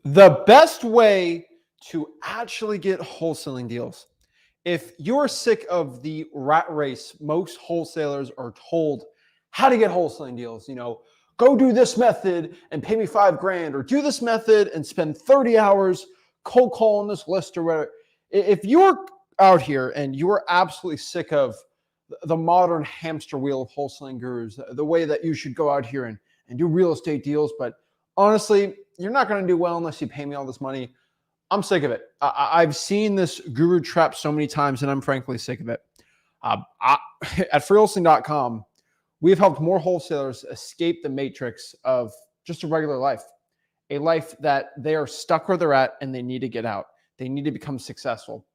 The best way to actually get wholesaling deals. If you're sick of the rat race, most wholesalers are told how to get wholesaling deals. Go do this method and pay me $5,000, or do this method and spend 30 hours cold calling this list or whatever. If you're out here and you're absolutely sick of the modern hamster wheel of wholesaling gurus, the way that you should go out here and do real estate deals, but honestly, you're not going to do well unless you pay me all this money. I'm sick of it. I've seen this guru trap so many times, and I'm frankly sick of it. At freewholesaling.com, we've helped more wholesalers escape the matrix of just a regular life, a life that they are stuck where they're at and they need to get out. They need to become successful.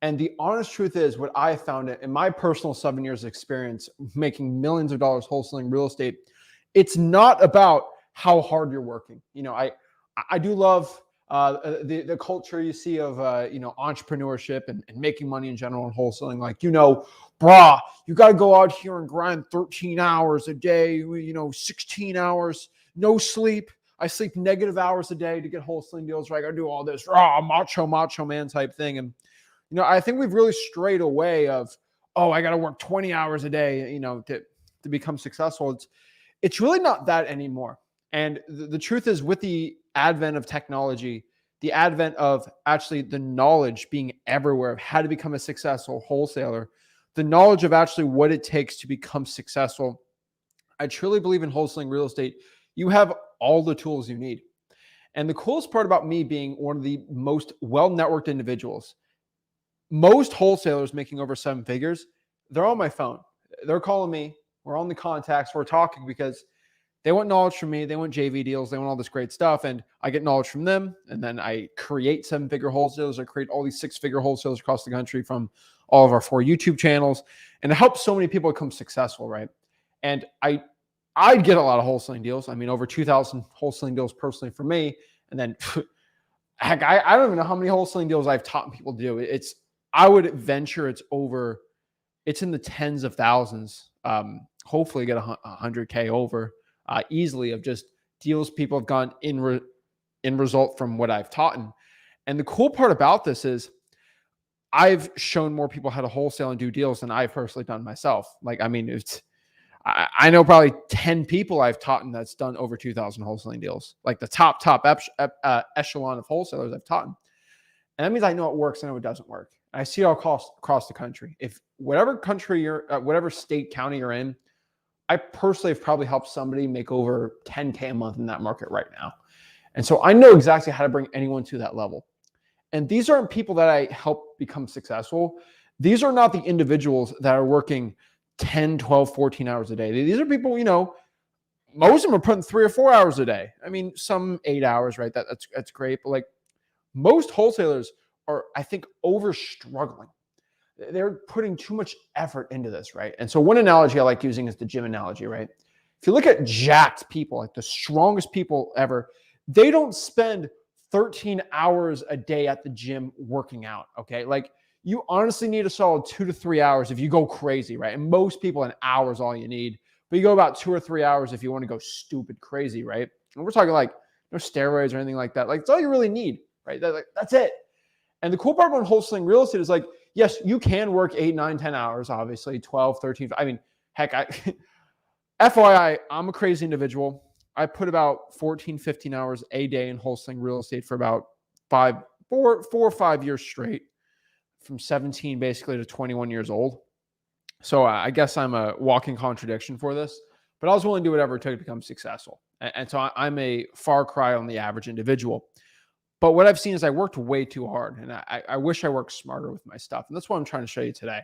And the honest truth is, what I found in my personal 7 years of experience making millions of dollars wholesaling real estate, it's not about how hard you're working. I do love the culture you see of entrepreneurship and making money in general and wholesaling. Like, brah, you got to go out here and grind 13 hours a day, 16 hours, no sleep. I sleep negative hours a day to get wholesaling deals, right? I got to do all this raw macho man type thing. And I think we've really strayed away of, I got to work 20 hours a day, to become successful. It's really not that anymore. And the truth is, with the advent of technology, the advent of actually the knowledge being everywhere of how to become a successful wholesaler, the knowledge of actually what it takes to become successful, I truly believe in wholesaling real estate. You have all the tools you need. And the coolest part about me being one of the most well-networked individuals, most wholesalers making over 7 figures, they're on my phone. They're calling me. We're on the contacts. We're talking because they want knowledge from me. They want JV deals. They want all this great stuff. And I get knowledge from them. And then I create 7-figure wholesalers. I create all these 6-figure wholesalers across the country from all of our 4 YouTube channels. And it helps so many people become successful, right? And I'd get a lot of wholesaling deals. I mean, over 2,000 wholesaling deals personally for me. And then, heck, I don't even know how many wholesaling deals I've taught people to do. I would venture it's in the tens of thousands. Hopefully get 100K over. Easily, of just deals people have gone in result from what I've taught. And the cool part about this is I've shown more people how to wholesale and do deals than I've personally done myself. Like, I mean, I know probably 10 people I've taught that's done over 2,000 wholesaling deals, like the top echelon of wholesalers I've taught. And that means I know it works and I know it doesn't work. I see it all across the country. If whatever country whatever state, county you're in, I personally have probably helped somebody make over 10K a month in that market right now. And so I know exactly how to bring anyone to that level. And these aren't people that I help become successful. These are not the individuals that are working 10, 12, 14 hours a day. These are people, most of them are putting 3 or 4 hours a day. I mean, some 8 hours, right? That's great. But like, most wholesalers are, I think, over struggling. They're putting too much effort into this, right? And so one analogy I like using is the gym analogy, right? If you look at jacked people, like the strongest people ever, they don't spend 13 hours a day at the gym working out, okay? Like, you honestly need a solid 2 to 3 hours if you go crazy, right? And most people, an hour is all you need. But you go about 2 or 3 hours if you want to go stupid crazy, right? And we're talking like no steroids or anything like that. Like, it's all you really need, right? That's it. And the cool part about wholesaling real estate is like, yes, you can work 8, 9, 10 hours, obviously, 12, 13. I mean, heck, FYI, I'm a crazy individual. I put about 14, 15 hours a day in wholesaling real estate for about 4 or 5 years straight, from 17 basically to 21 years old. So I guess I'm a walking contradiction for this, but I was willing to do whatever it took to become successful. And so I'm a far cry on the average individual. But what I've seen is I worked way too hard, and I wish I worked smarter with my stuff. And that's what I'm trying to show you today.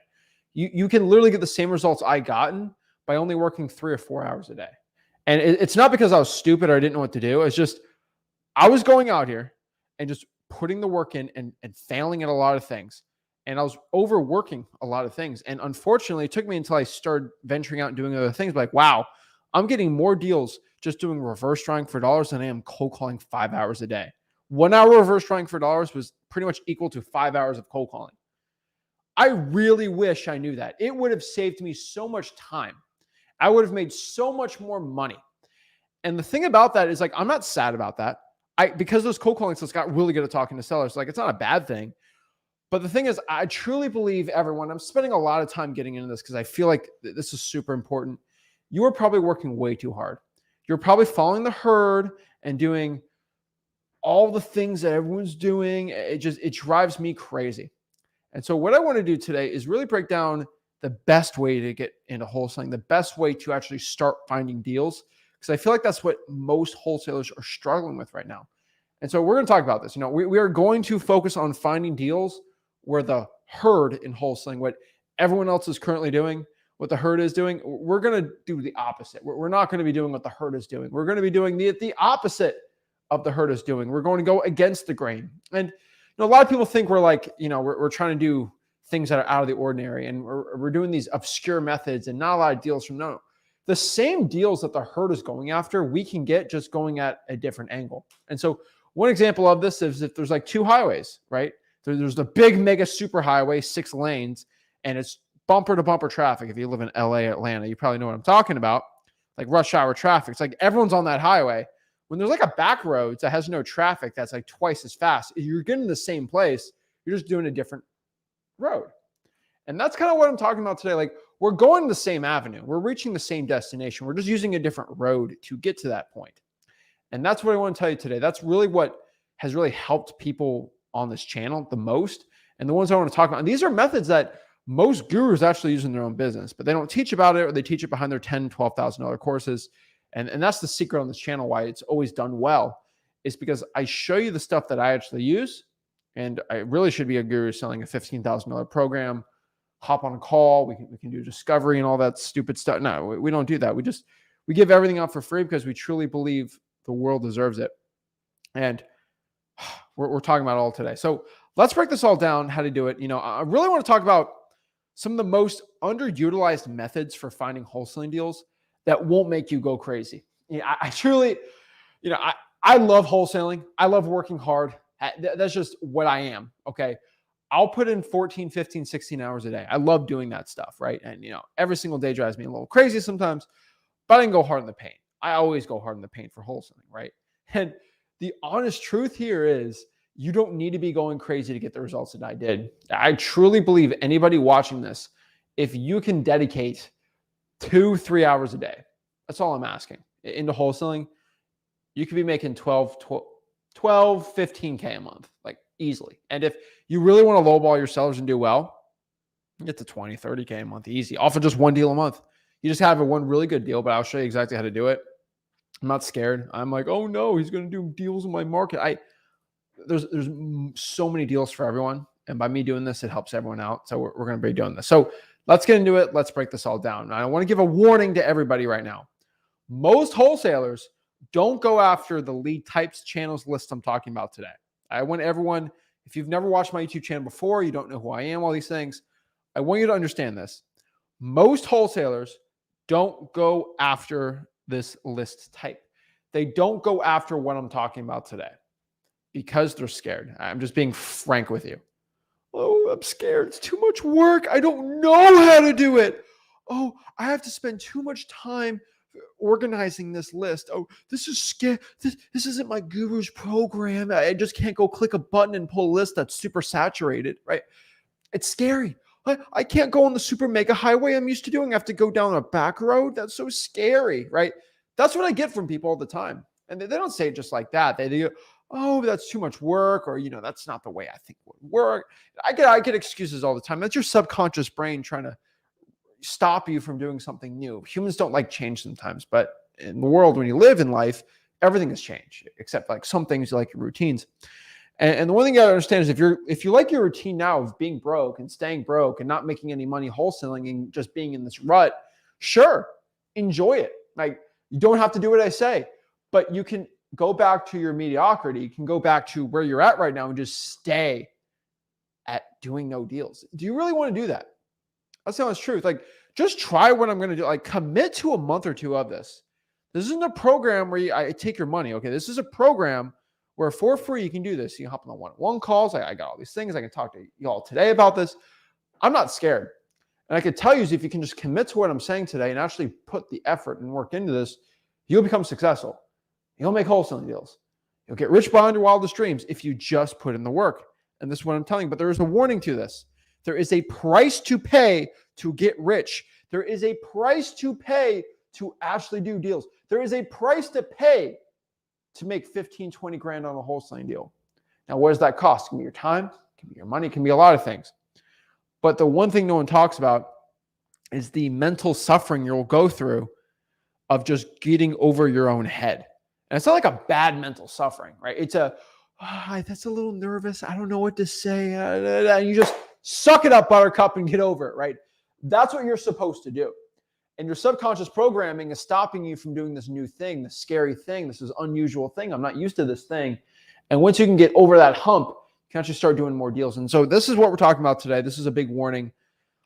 You can literally get the same results I gotten by only working 3 or 4 hours a day. And it's not because I was stupid or I didn't know what to do. It's just I was going out here and just putting the work in and failing at a lot of things. And I was overworking a lot of things. And unfortunately, it took me until I started venturing out and doing other things. Like, wow, I'm getting more deals just doing reverse drawing for dollars than I am cold calling 5 hours a day. 1 hour reverse drawing for dollars was pretty much equal to 5 hours of cold calling. I really wish I knew that. It would have saved me so much time. I would have made so much more money. And the thing about that is, like, I'm not sad about that. because those cold calling skills got really good at talking to sellers. Like, it's not a bad thing. But the thing is, I truly believe everyone, I'm spending a lot of time getting into this because I feel like this is super important. You are probably working way too hard. You're probably following the herd and doing all the things that everyone's doing. It drives me crazy. And so what I want to do today is really break down the best way to get into wholesaling, the best way to actually start finding deals, because I feel like that's what most wholesalers are struggling with right now. And so we're going to talk about this. We are going to focus on finding deals where the herd in wholesaling, what everyone else is currently doing, what the herd is doing, we're going to do the opposite. We're not going to be doing what the herd is doing. We're going to be doing the opposite of the herd is doing. We're going to go against the grain. And a lot of people think we're like, we're trying to do things that are out of the ordinary, and we're doing these obscure methods and not a lot of deals from no. The same deals that the herd is going after, we can get just going at a different angle. And so one example of this is if there's like two highways, right? There's the big mega super highway, 6 lanes, and it's bumper to bumper traffic. If you live in LA, Atlanta, you probably know what I'm talking about. Like rush hour traffic. It's like everyone's on that highway. When there's like a back road that has no traffic, that's like twice as fast. You're getting the same place. You're just doing a different road. And that's kind of what I'm talking about today. Like, we're going the same avenue. We're reaching the same destination. We're just using a different road to get to that point. And that's what I want to tell you today. That's really what has really helped people on this channel the most. And the ones I want to talk about. And these are methods that most gurus actually use in their own business, but they don't teach about it, or they teach it behind their $10,000, $12,000 courses. And that's the secret on this channel, why it's always done well, is because I show you the stuff that I actually use. And I really should be a guru selling a $15,000 program, hop on a call. We can do discovery and all that stupid stuff. No, we don't do that. We give everything out for free because we truly believe the world deserves it. And we're talking about it all today. So let's break this all down, how to do it. I really want to talk about some of the most underutilized methods for finding wholesaling deals that won't make you go crazy. I truly, I love wholesaling. I love working hard. That's just what I am. Okay. I'll put in 14, 15, 16 hours a day. I love doing that stuff. Right. And, every single day drives me a little crazy sometimes, but I can go hard in the paint. I always go hard in the paint for wholesaling. Right. And the honest truth here is you don't need to be going crazy to get the results that I did. I truly believe anybody watching this, if you can dedicate 2-3 hours a day, that's all I'm asking, into wholesaling, you could be making 12, 15K a month, like easily. And if you really want to lowball your sellers and do well, get to 20, 30K a month easy off of just one deal a month. You just have one really good deal, but I'll show you exactly how to do it. I'm not scared. I'm like, oh no, he's going to do deals in my market. There's so many deals for everyone. And by me doing this, it helps everyone out. So we're going to be doing this. So let's get into it. Let's break this all down. Now, I want to give a warning to everybody right now. Most wholesalers don't go after the lead types, channels, list I'm talking about today. I want everyone, if you've never watched my YouTube channel before, you don't know who I am, all these things, I want you to understand this. Most wholesalers don't go after this list type. They don't go after what I'm talking about today because they're scared. I'm just being frank with you. Oh, I'm scared. It's too much work. I don't know how to do it. Oh, I have to spend too much time organizing this list. Oh, this is scary. This isn't my guru's program. I just can't go click a button and pull a list that's super saturated, right? It's scary. I can't go on the super mega highway I'm used to doing. I have to go down a back road. That's so scary, right? That's what I get from people all the time. And they don't say it just like that. They go, oh, that's too much work, or, that's not the way I think would work. I get excuses all the time. That's your subconscious brain trying to stop you from doing something new. Humans don't like change sometimes, but in the world, when you live in life, everything has changed, except like some things like your routines. And the one thing you gotta understand is if you like your routine now of being broke and staying broke and not making any money wholesaling and just being in this rut, sure, enjoy it. Like, you don't have to do what I say, but you can go back to your mediocrity. You can go back to where you're at right now and just stay at doing no deals. Do you really want to do that? That's the honest truth. Like, just try what I'm going to do. Like, commit to a month or two of this. This isn't a program where I take your money. Okay. This is a program where for free, you can do this. You can hop on the one-on-one calls. I got all these things. I can talk to y'all today about this. I'm not scared. And I can tell you is if you can just commit to what I'm saying today and actually put the effort and work into this, you'll become successful. You'll make wholesaling deals. You'll get rich beyond your wildest dreams if you just put in the work. And this is what I'm telling you, but there is a warning to this. There is a price to pay to get rich. There is a price to pay to actually do deals. There is a price to pay to make 15, 20 grand on a wholesaling deal. Now, what does that cost? It can be your time, it can be your money, it can be a lot of things. But the one thing no one talks about is the mental suffering you'll go through of just getting over your own head. And it's not like a bad mental suffering, right? It's that's a little nervous. I don't know what to say. And you just suck it up, buttercup, and get over it, right? That's what you're supposed to do. And your subconscious programming is stopping you from doing this new thing, this scary thing, this is unusual thing. I'm not used to this thing. And once you can get over that hump, you can actually start doing more deals. And so this is what we're talking about today. This is a big warning.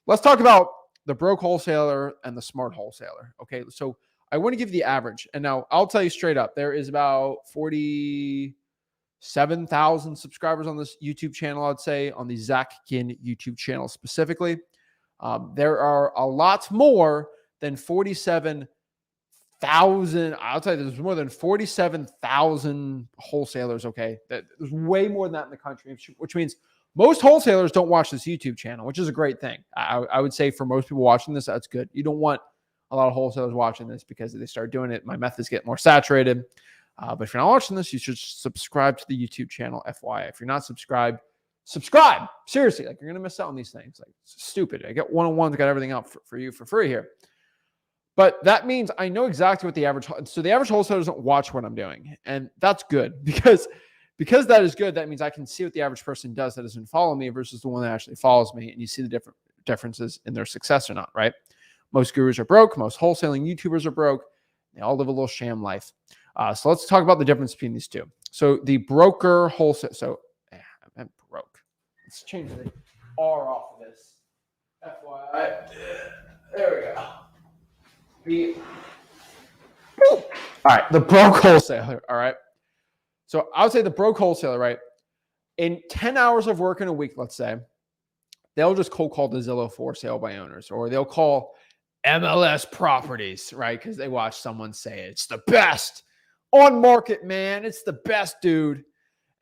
Let's talk about the broke wholesaler and the smart wholesaler. Okay, so I want to give you the average. And now I'll tell you straight up, there is about 47,000 subscribers on this YouTube channel, I'd say, on the Zach Ginn YouTube channel specifically. There are a lot more than 47,000. I'll tell you, there's more than 47,000 wholesalers, okay? There's way more than that in the country, which means most wholesalers don't watch this YouTube channel, which is a great thing. I would say for most people watching this, that's good. You don't want a lot of wholesalers watching this because if they start doing it, my methods get more saturated. But if you're not watching this, you should subscribe to the YouTube channel, FYI. If you're not subscribed, subscribe. Seriously, like you're going to miss out on these things. Like it's stupid. I get one-on-ones, got everything out for you for free here. But that means I know exactly what the average wholesaler doesn't watch what I'm doing. And that's good because that is good. That means I can see what the average person does that doesn't follow me versus the one that actually follows me. And you see the differences in their success or not, right? Most gurus are broke. Most wholesaling YouTubers are broke. They all live a little sham life. So let's talk about the difference between these two. So the broker wholesale. So I meant broke. Let's change the R off of this. FYI. There we go. All right, the broke wholesaler. All right. So I would say the broke wholesaler, right? In 10 hours of work in a week, let's say, they'll just cold call the Zillow for sale by owners, or they'll call MLS properties, right? Because they watch someone say it's the best on market, man. It's the best, dude.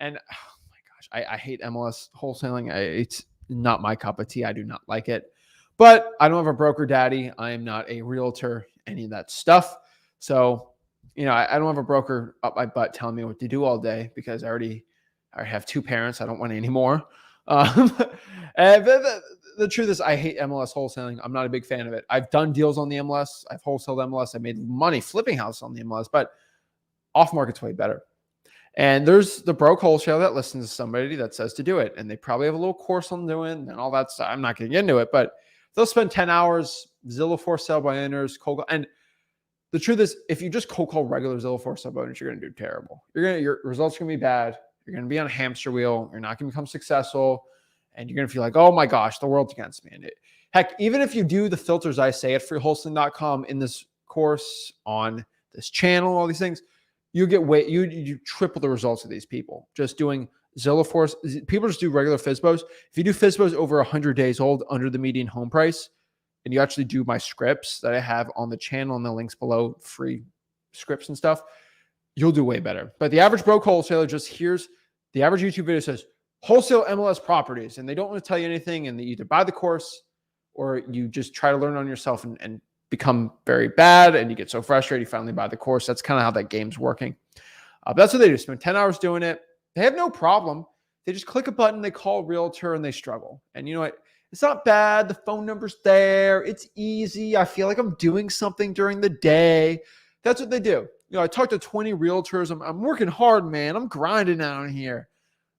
And oh my gosh, I hate MLS wholesaling. It's not my cup of tea. I do not like it. But I don't have a broker daddy. I am not a realtor, any of that stuff. So, I don't have a broker up my butt telling me what to do all day because I already have two parents. I don't want any more. And the truth is I hate MLS wholesaling. I'm not a big fan of it. I've done deals on the MLS. I've wholesaled MLS. I made money flipping houses on the MLS, but off market's way better. And there's the broke wholesaler that listens to somebody that says to do it. And they probably have a little course on doing and all that stuff. I'm not getting into it, but they'll spend 10 hours, Zillow for sale by owners, cold call. And the truth is, if you just cold call regular Zillow for sale by owners, you're going to do terrible. Your results are going to be bad. You're going to be on a hamster wheel. You're not going to become successful. And you're going to feel like, oh my gosh, the world's against me. And heck, even if you do the filters I say at freewholesaling.com in this course, on this channel, all these things, you get you triple the results of these people just doing Zillow for. People just do regular FSBOs. If you do FSBOs over 100 days old under the median home price, and you actually do my scripts that I have on the channel and the links below, free scripts and stuff, you'll do way better. But the average broke wholesaler just hears the average YouTube video says wholesale MLS properties, and they don't want to tell you anything, and they either buy the course or you just try to learn on yourself and become very bad, and you get so frustrated you finally buy the course. That's kind of how that game's working. But that's what they do. Spend 10 hours doing it. They have no problem. They just click a button, they call a realtor, and they struggle. And you know what? It's not bad. The phone number's there. It's easy. I feel like I'm doing something during the day. That's what they do. I talked to 20 realtors. I'm working hard, man. I'm grinding out here.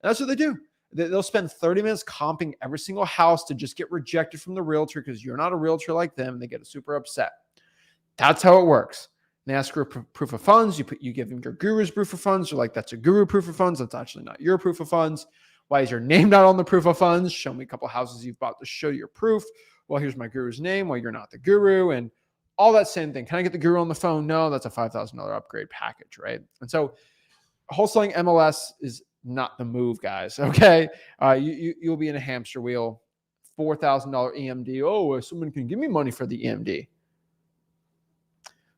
That's what they do. They'll spend 30 minutes comping every single house to just get rejected from the realtor because you're not a realtor like them. And they get super upset. That's how it works. They ask for a proof of funds. You give them your guru's proof of funds. You're like, that's a guru proof of funds. That's actually not your proof of funds. Why is your name not on the proof of funds? Show me a couple of houses you've bought to show your proof. Well, here's my guru's name. Well, you're not the guru. And all that same thing. Can I get the guru on the phone? No, that's a $5,000 upgrade package, right? And so wholesaling MLS is not the move, guys. Okay. You'll be in a hamster wheel, $4,000 EMD. Oh, someone can give me money for the EMD.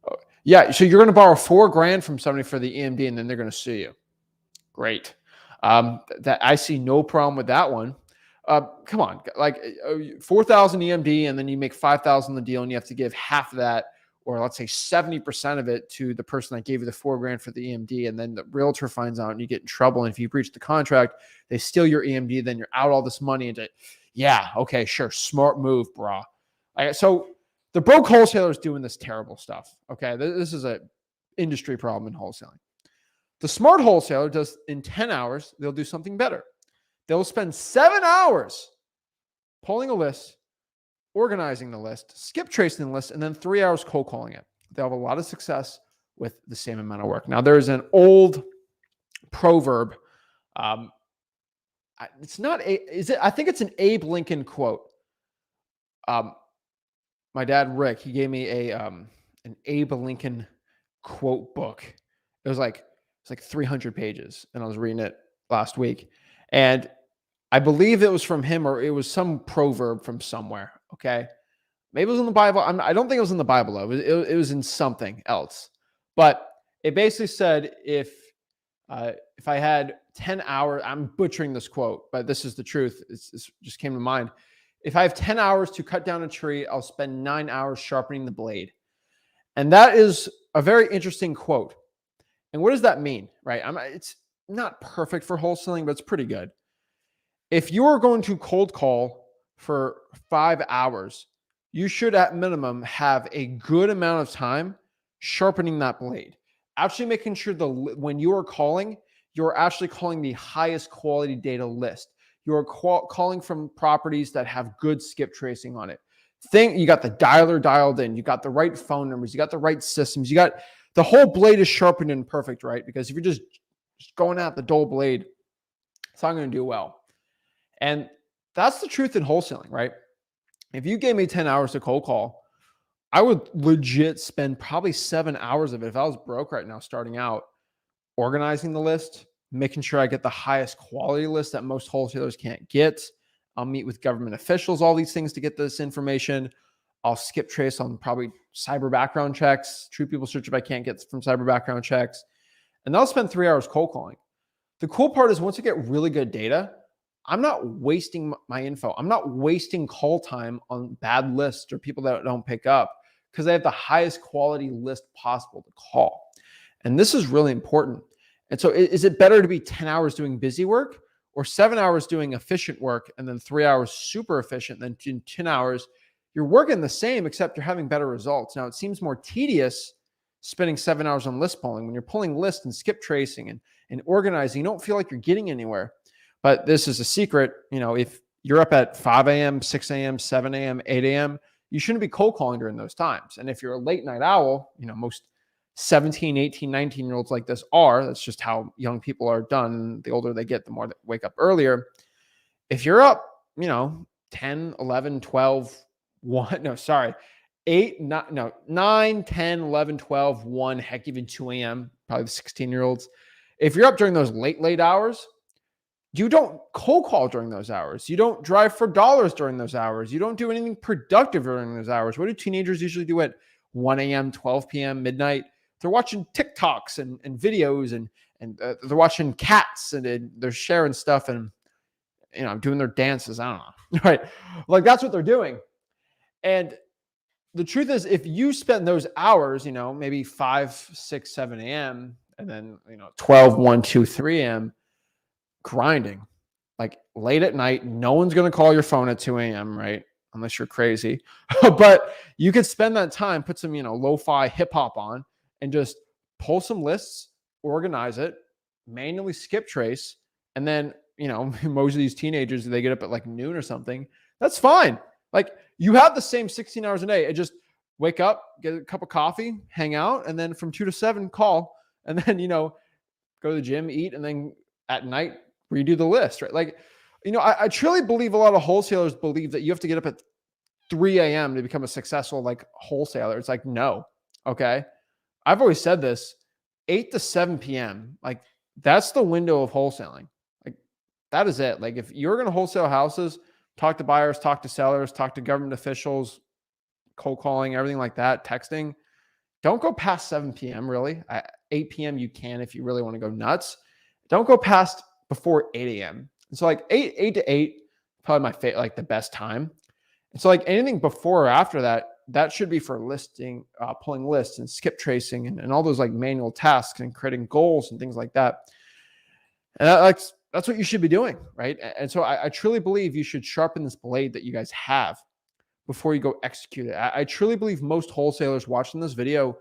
Oh, yeah. So you're going to borrow $4,000 from somebody for the EMD and then they're going to sue you. Great. That I see no problem with that one. Come on, like 4,000 EMD, and then you make 5,000 the deal, and you have to give half of that, or let's say 70% of it to the person that gave you the $4,000 for the EMD, and then the realtor finds out and you get in trouble. And if you breach the contract, they steal your EMD, then you're out all this money. And yeah, okay, sure, smart move, brah. So the broke wholesalers doing this terrible stuff. Okay, this is a industry problem in wholesaling. The smart wholesaler does in 10 hours, they'll do something better. They'll spend 7 hours pulling a list, organizing the list, skip tracing the list, and then 3 hours cold calling it. They'll have a lot of success with the same amount of work. Now, there's an old proverb. It's not I think it's an Abe Lincoln quote. My dad, Rick, he gave me an Abe Lincoln quote book. It was like 300 pages, and I was reading it last week. And I believe it was from him, or it was some proverb from somewhere. Okay. Maybe it was in the Bible. I don't think it was in the Bible, though. It was in something else. But it basically said, if I had 10 hours, I'm butchering this quote, but this is the truth. It just came to mind. If I have 10 hours to cut down a tree, I'll spend 9 hours sharpening the blade. And that is a very interesting quote. And what does that mean, right? It's not perfect for wholesaling, but it's pretty good. If you're going to cold call for 5 hours, you should at minimum have a good amount of time sharpening that blade. Actually making sure when you are calling, you're actually calling the highest quality data list. You're calling from properties that have good skip tracing on it. You got the dialer dialed in, you got the right phone numbers, you got the right systems, you got the whole blade is sharpened and perfect, right? Because if you're just going at the dull blade, it's not going to do well. And that's the truth in wholesaling, right? If you gave me 10 hours to cold call, I would legit spend probably 7 hours of it if I was broke right now starting out, organizing the list, making sure I get the highest quality list that most wholesalers can't get. I'll meet with government officials, all these things to get this information. I'll skip trace on probably cyber background checks, true people search if I can't get from cyber background checks. And I'll spend 3 hours cold calling. The cool part is once I get really good data, I'm not wasting my info. I'm not wasting call time on bad lists or people that don't pick up, because I have the highest quality list possible to call. And this is really important. And so is it better to be 10 hours doing busy work, or 7 hours doing efficient work and then 3 hours super efficient, then in 10 hours, you're working the same, except you're having better results. Now, it seems more tedious spending 7 hours on list pulling. When you're pulling lists and skip tracing and organizing, you don't feel like you're getting anywhere. But this is a secret. If you're up at 5 a.m., 6 a.m., 7 a.m., 8 a.m., you shouldn't be cold calling during those times. And if you're a late night owl, most 17, 18, 19-year-olds like this are. That's just how young people are done. The older they get, the more they wake up earlier. If you're up, 10, 11, 12, 1, no, sorry, 8, 9, 10, 11, 12, 1, heck, even 2 a.m., probably the 16-year-olds. If you're up during those late hours, you don't cold call during those hours. You don't drive for dollars during those hours. You don't do anything productive during those hours. What do teenagers usually do at 1 a.m., 12 p.m., midnight? They're watching TikToks and videos and they're watching cats and they're sharing stuff and, doing their dances. I don't know. Right. Like that's what they're doing. And the truth is, if you spend those hours, maybe 5, 6, 7 a.m. and then, 12, 1, 2, 3 a.m. grinding, like late at night, no one's going to call your phone at 2 a.m., right? Unless you're crazy. But you could spend that time, put some, lo-fi hip hop on and just pull some lists, organize it, manually skip trace. And then, most of these teenagers, they get up at like noon or something. That's fine. Like you have the same 16 hours a day and just wake up, get a cup of coffee, hang out. And then from 2 to 7 call, and then, go to the gym, eat, and then at night, redo the list, right? Like, I truly believe a lot of wholesalers believe that you have to get up at 3 a.m. to become a successful like wholesaler. It's like, no. Okay. I've always said this, 8 to 7 p.m. Like that's the window of wholesaling. Like that is it. Like if you're going to wholesale houses, talk to buyers, talk to sellers, talk to government officials, cold calling, everything like that, texting, don't go past 7 p.m. really. At 8 p.m. you can if you really want to go nuts. Don't go past before 8 a.m. So like 8 to 8, probably like the best time. And so like anything before or after that, that should be for listing, pulling lists and skip tracing and all those like manual tasks and creating goals and things like that. And that's what you should be doing, right? And so I truly believe you should sharpen this blade that you guys have before you go execute it. I truly believe most wholesalers watching this video,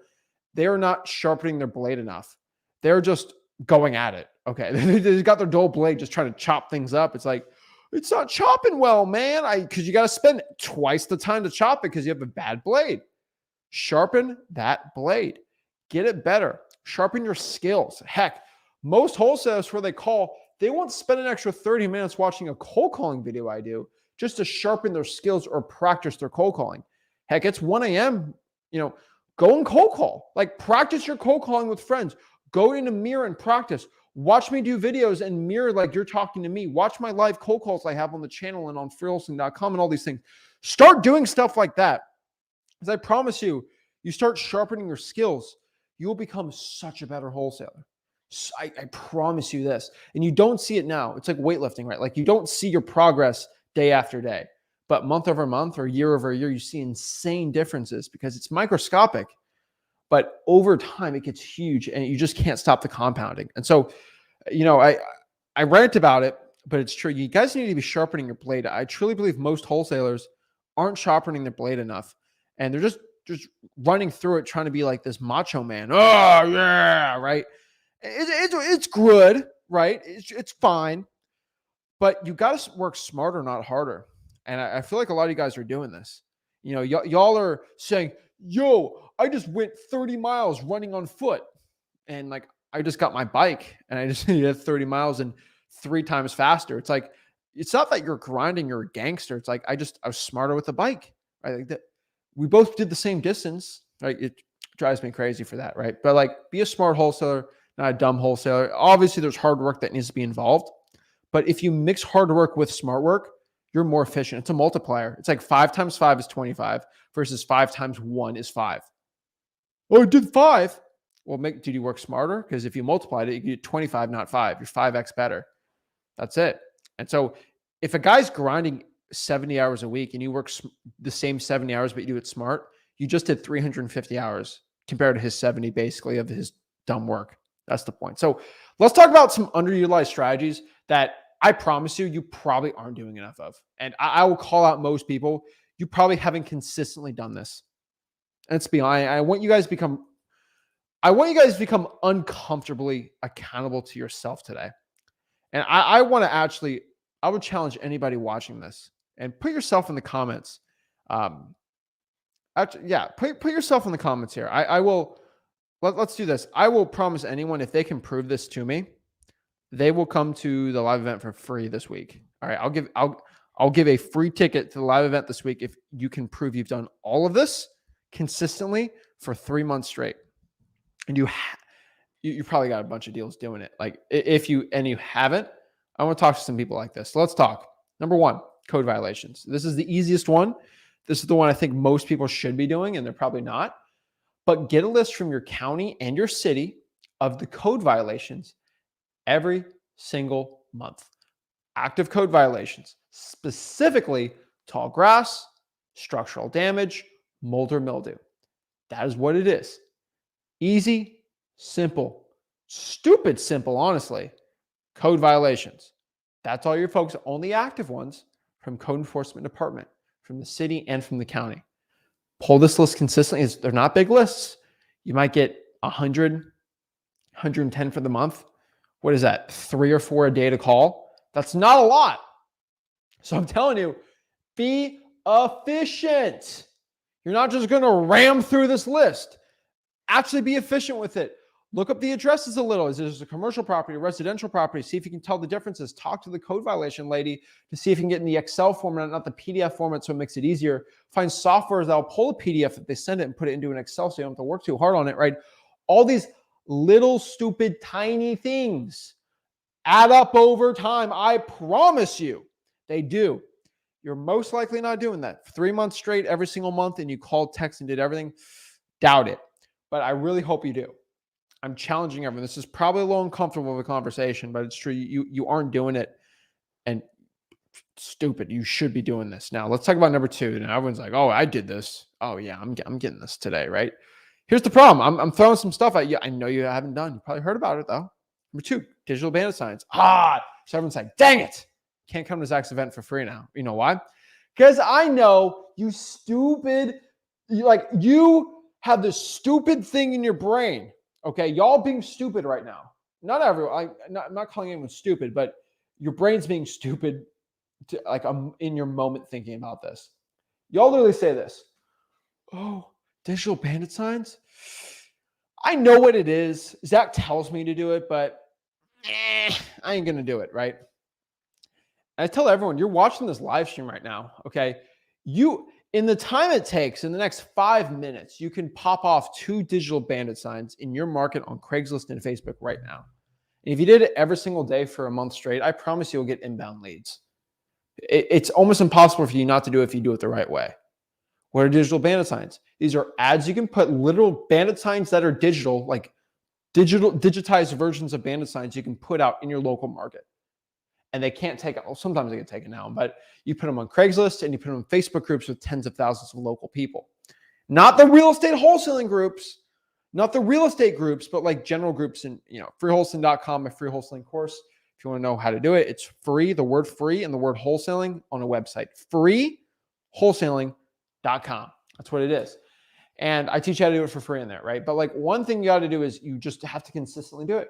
they are not sharpening their blade enough. They're just going at it. Okay. They got their dull blade just trying to chop things up. It's like, it's not chopping well, man. Because you got to spend twice the time to chop it because you have a bad blade. Sharpen that blade. Get it better. Sharpen your skills. Heck, most wholesalers where they call, they won't spend an extra 30 minutes watching a cold calling video I do just to sharpen their skills or practice their cold calling. Heck, it's 1 a.m. Go and cold call. Like practice your cold calling with friends. Go in a mirror and practice. Watch me do videos and mirror like you're talking to me. Watch my live cold calls I have on the channel and on wholesaling.com and all these things. Start doing stuff like that. Because I promise you, you start sharpening your skills, you will become such a better wholesaler. I promise you this. And you don't see it now. It's like weightlifting, right? Like you don't see your progress day after day. But month over month or year over year, you see insane differences because it's microscopic. But over time, it gets huge and you just can't stop the compounding. And so, I rant about it, but it's true. You guys need to be sharpening your blade. I truly believe most wholesalers aren't sharpening their blade enough. And they're just running through it, trying to be like this macho man. Oh, yeah, right? It's good, right? It's fine. But you got to work smarter, not harder. And I feel like a lot of you guys are doing this. Y'all are saying, yo, I just went 30 miles running on foot. And like, I just got my bike and I just did 30 miles and 3 times faster. It's like, it's not that you're grinding, you're a gangster. It's like, I was smarter with the bike, right? Like that. We both did the same distance, right? It drives me crazy for that, right? But like, be a smart wholesaler, not a dumb wholesaler. Obviously, there's hard work that needs to be involved. But if you mix hard work with smart work, you're more efficient. It's a multiplier. It's like 5 times 5 is 25 versus 5 times 1 is 5. Oh, I did 5. Well, did you work smarter? Because if you multiplied it, you get 25, not 5. You're 5x better. That's it. And so if a guy's grinding 70 hours a week and you work the same 70 hours, but you do it smart, you just did 350 hours compared to his 70 basically of his dumb work. That's the point. So let's talk about some underutilized strategies that I promise you probably aren't doing enough of. And I will call out most people. You probably haven't consistently done this. And let's be honest, I want you guys to become uncomfortably accountable to yourself today. And I would challenge anybody watching this and put yourself in the comments. Put yourself in the comments here. Let's do this. I will promise anyone, if they can prove this to me, they will come to the live event for free this week. All right. I'll give a free ticket to the live event this week if you can prove you've done all of this consistently for 3 months straight. And you probably got a bunch of deals doing it. Like if you haven't, I want to talk to some people like this. So let's talk. Number 1, code violations. This is the easiest one. This is the one I think most people should be doing, and they're probably not. But get a list from your county and your city of the code violations every single month. Active code violations, specifically tall grass, structural damage, mold or mildew. That is what it is. Easy, simple, stupid simple, honestly. Code violations. That's all you're focused on. Only active ones from code enforcement department, from the city and from the county. Pull this list consistently. They're not big lists. You might get 100, 110 for the month. What is that? 3 or 4 a day to call? That's not a lot. So I'm telling you, be efficient. You're not just going to ram through this list. Actually be efficient with it. Look up the addresses a little. Is this a commercial property, a residential property? See if you can tell the differences. Talk to the code violation lady to see if you can get in the Excel format, not the PDF format, so it makes it easier. Find softwares that will pull a PDF if they send it and put it into an Excel so you don't have to work too hard on it, right? All these little, stupid, tiny things add up over time. I promise you they do. You're most likely not doing that. 3 months straight, every single month, and you called, text, and did everything. Doubt it. But I really hope you do. I'm challenging everyone. This is probably a little uncomfortable of a conversation, but it's true. You aren't doing it, and stupid. You should be doing this. Now let's talk about number two. Now everyone's like, "Oh, I did this. Oh yeah, I'm getting this today, right?" Here's the problem. I'm throwing some stuff at you. I know you haven't done. You probably heard about it though. Number two, digital bandit signs. So everyone's like, "Dang it, can't come to Zach's event for free now." You know why? Because I know you stupid. You have this stupid thing in your brain. Okay, y'all being stupid right now. Not everyone. I'm not calling anyone stupid, but your brain's being stupid. I'm in your moment thinking about this. Y'all literally say this. Oh, digital bandit signs? I know what it is. Zach tells me to do it, but I ain't going to do it, right? I tell everyone, you're watching this live stream right now, okay? In the time it takes, in the next 5 minutes, you can pop off 2 digital bandit signs in your market on Craigslist and Facebook right now. And if you did it every single day for a month straight, I promise you'll get inbound leads. It's almost impossible for you not to do it if you do it the right way. What are digital bandit signs? These are ads you can put, literal bandit signs that are digital, like digitized versions of bandit signs you can put out in your local market. And they can't take it. Well, sometimes they get taken down, but you put them on Craigslist and you put them in Facebook groups with tens of thousands of local people. Not the real estate wholesaling groups, not the real estate groups, but like general groups in, freewholesaling.com, my free wholesaling course. If you want to know how to do it, it's free, the word free and the word wholesaling on a website, freewholesaling.com. That's what it is. And I teach you how to do it for free in there, right? But like one thing you got to do is you just have to consistently do it.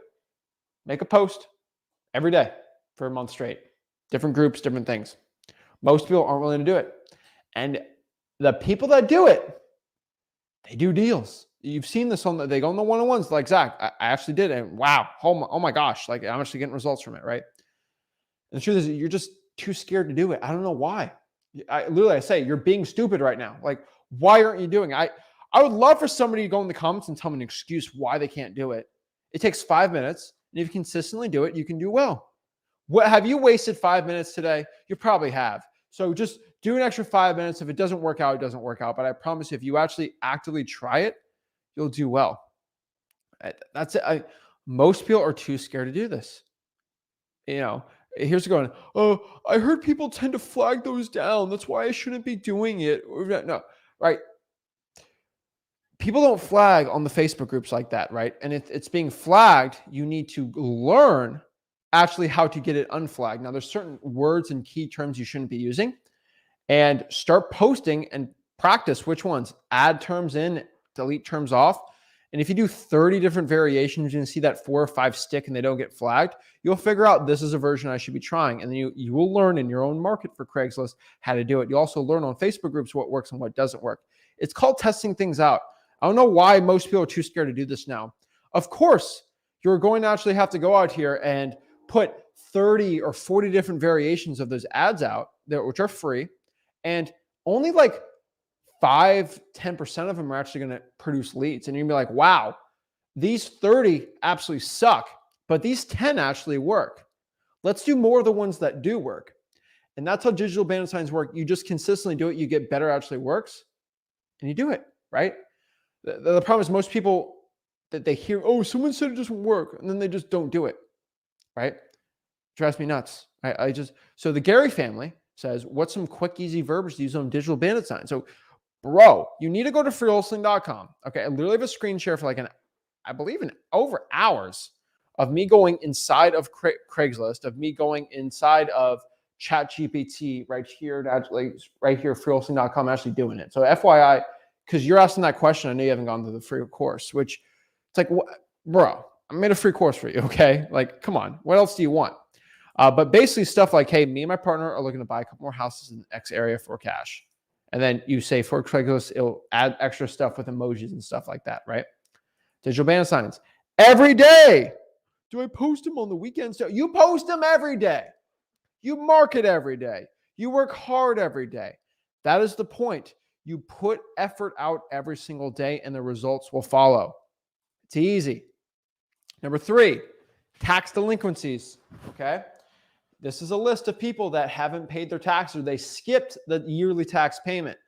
Make a post every day for a month straight. Different groups, different things. Most people aren't willing to do it. And the people that do it, they do deals. You've seen this they go on the one-on-ones like, Zach, I actually did it. And wow, oh my gosh, like I'm actually getting results from it, right? And the truth is you're just too scared to do it. I don't know why. I say, you're being stupid right now. Like, why aren't you doing it? I would love for somebody to go in the comments and tell me an excuse why they can't do it. It takes 5 minutes. And if you consistently do it, you can do well. What have you wasted 5 minutes today? You probably have. So just do an extra 5 minutes. If it doesn't work out, it doesn't work out. But I promise you, if you actually actively try it, you'll do well. That's it. Most people are too scared to do this. Here's going, oh, I heard people tend to flag those down. That's why I shouldn't be doing it. No, right? People don't flag on the Facebook groups like that, right? And if it's being flagged, you need to learn actually how to get it unflagged. Now, there's certain words and key terms you shouldn't be using, and start posting and practice which ones. Add terms in, delete terms off. And if you do 30 different variations, you can see that 4 or 5 stick and they don't get flagged, you'll figure out this is a version I should be trying. And then you will learn in your own market for Craigslist how to do it. You also learn on Facebook groups what works and what doesn't work. It's called testing things out. I don't know why most people are too scared to do this now. Of course, you're going to actually have to go out here and put 30 or 40 different variations of those ads out, which are free. And only like 5-10% of them are actually going to produce leads. And you're going to be like, wow, these 30 absolutely suck, but these 10 actually work. Let's do more of the ones that do work. And that's how digital bandit signs work. You just consistently do it. You get better, actually works, and you do it, right? The problem is most people that they hear, oh, someone said it doesn't work, and then they just don't do it, right? Drives me nuts. So the Gary family says, what's some quick, easy verbiage to use on digital bandit signs? So bro, you need to go to freewholesaling.com. Okay. I literally have a screen share for I believe in over hours of me going inside of Craigslist, of me going inside of ChatGPT right here, freewholesaling.com, actually doing it. So FYI, because you're asking that question, I know you haven't gone through the free course, which it's like, bro, I made a free course for you. Okay. Like, come on, what else do you want? But basically stuff like, hey, me and my partner are looking to buy a couple more houses in X area for cash. And then you say for Craigslist, it'll add extra stuff with emojis and stuff like that, right? Digital bandit signs. Every day. Do I post them on the weekends? You post them every day. You market every day. You work hard every day. That is the point. You put effort out every single day and the results will follow. It's easy. Number 3, tax delinquencies, okay? This is a list of people that haven't paid their taxes or they skipped the yearly tax payment.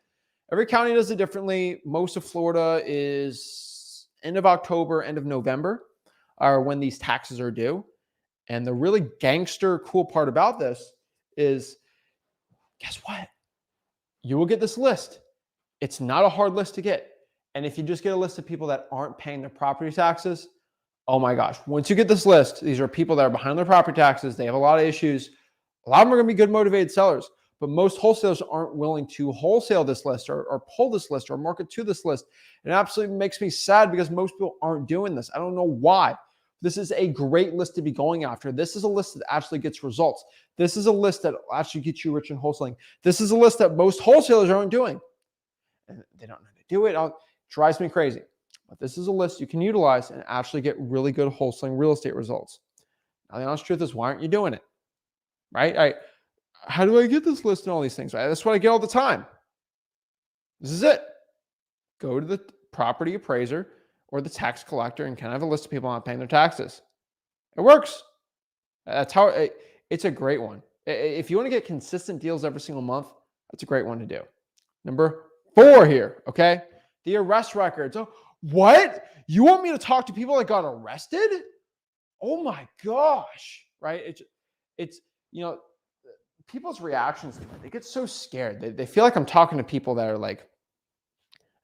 Every county does it differently. Most of Florida is end of October, end of November. or when these taxes are due. And the really gangster cool part about this is, guess what? You will get this list. It's not a hard list to get. And if you just get a list of people that aren't paying their property taxes, oh my gosh, once you get this list, these are people that are behind their property taxes. They have a lot of issues. A lot of them are going to be good motivated sellers, but most wholesalers aren't willing to wholesale this list or pull this list or market to this list. It absolutely makes me sad because most people aren't doing this. I don't know why. This is a great list to be going after. This is a list that actually gets results. This is a list that actually gets you rich in wholesaling. This is a list that most wholesalers aren't doing. And they don't know how to do it. It drives me crazy. But this is a list you can utilize and actually get really good wholesaling real estate results. Now, the honest truth is, why aren't you doing it? Right? How do I get this list and all these things? Right? That's what I get all the time. This is it. Go to the property appraiser or the tax collector and kind of have a list of people not paying their taxes. It works. That's how it's a great one. If you want to get consistent deals every single month, that's a great one to do. Number 4 here, okay? The arrest records. Oh, what? You want me to talk to people that got arrested? Oh my gosh, right? It's people's reactions, they get so scared. They feel like I'm talking to people that are like,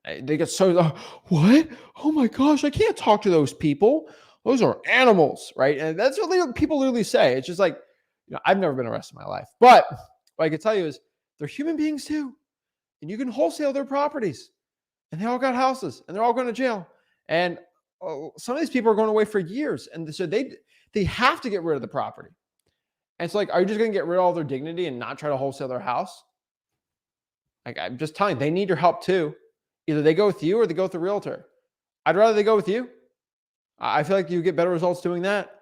they get so, what? Oh my gosh, I can't talk to those people. Those are animals, right? And that's what people literally say. It's just like, I've never been arrested in my life. But what I can tell you is they're human beings too. And you can wholesale their properties. And they all got houses. And they're all going to jail. And some of these people are going away for years. And so they have to get rid of the property. And it's like, are you just going to get rid of all their dignity and not try to wholesale their house? Like, I'm just telling you, they need your help too. Either they go with you or they go with the realtor. I'd rather they go with you. I feel like you get better results doing that,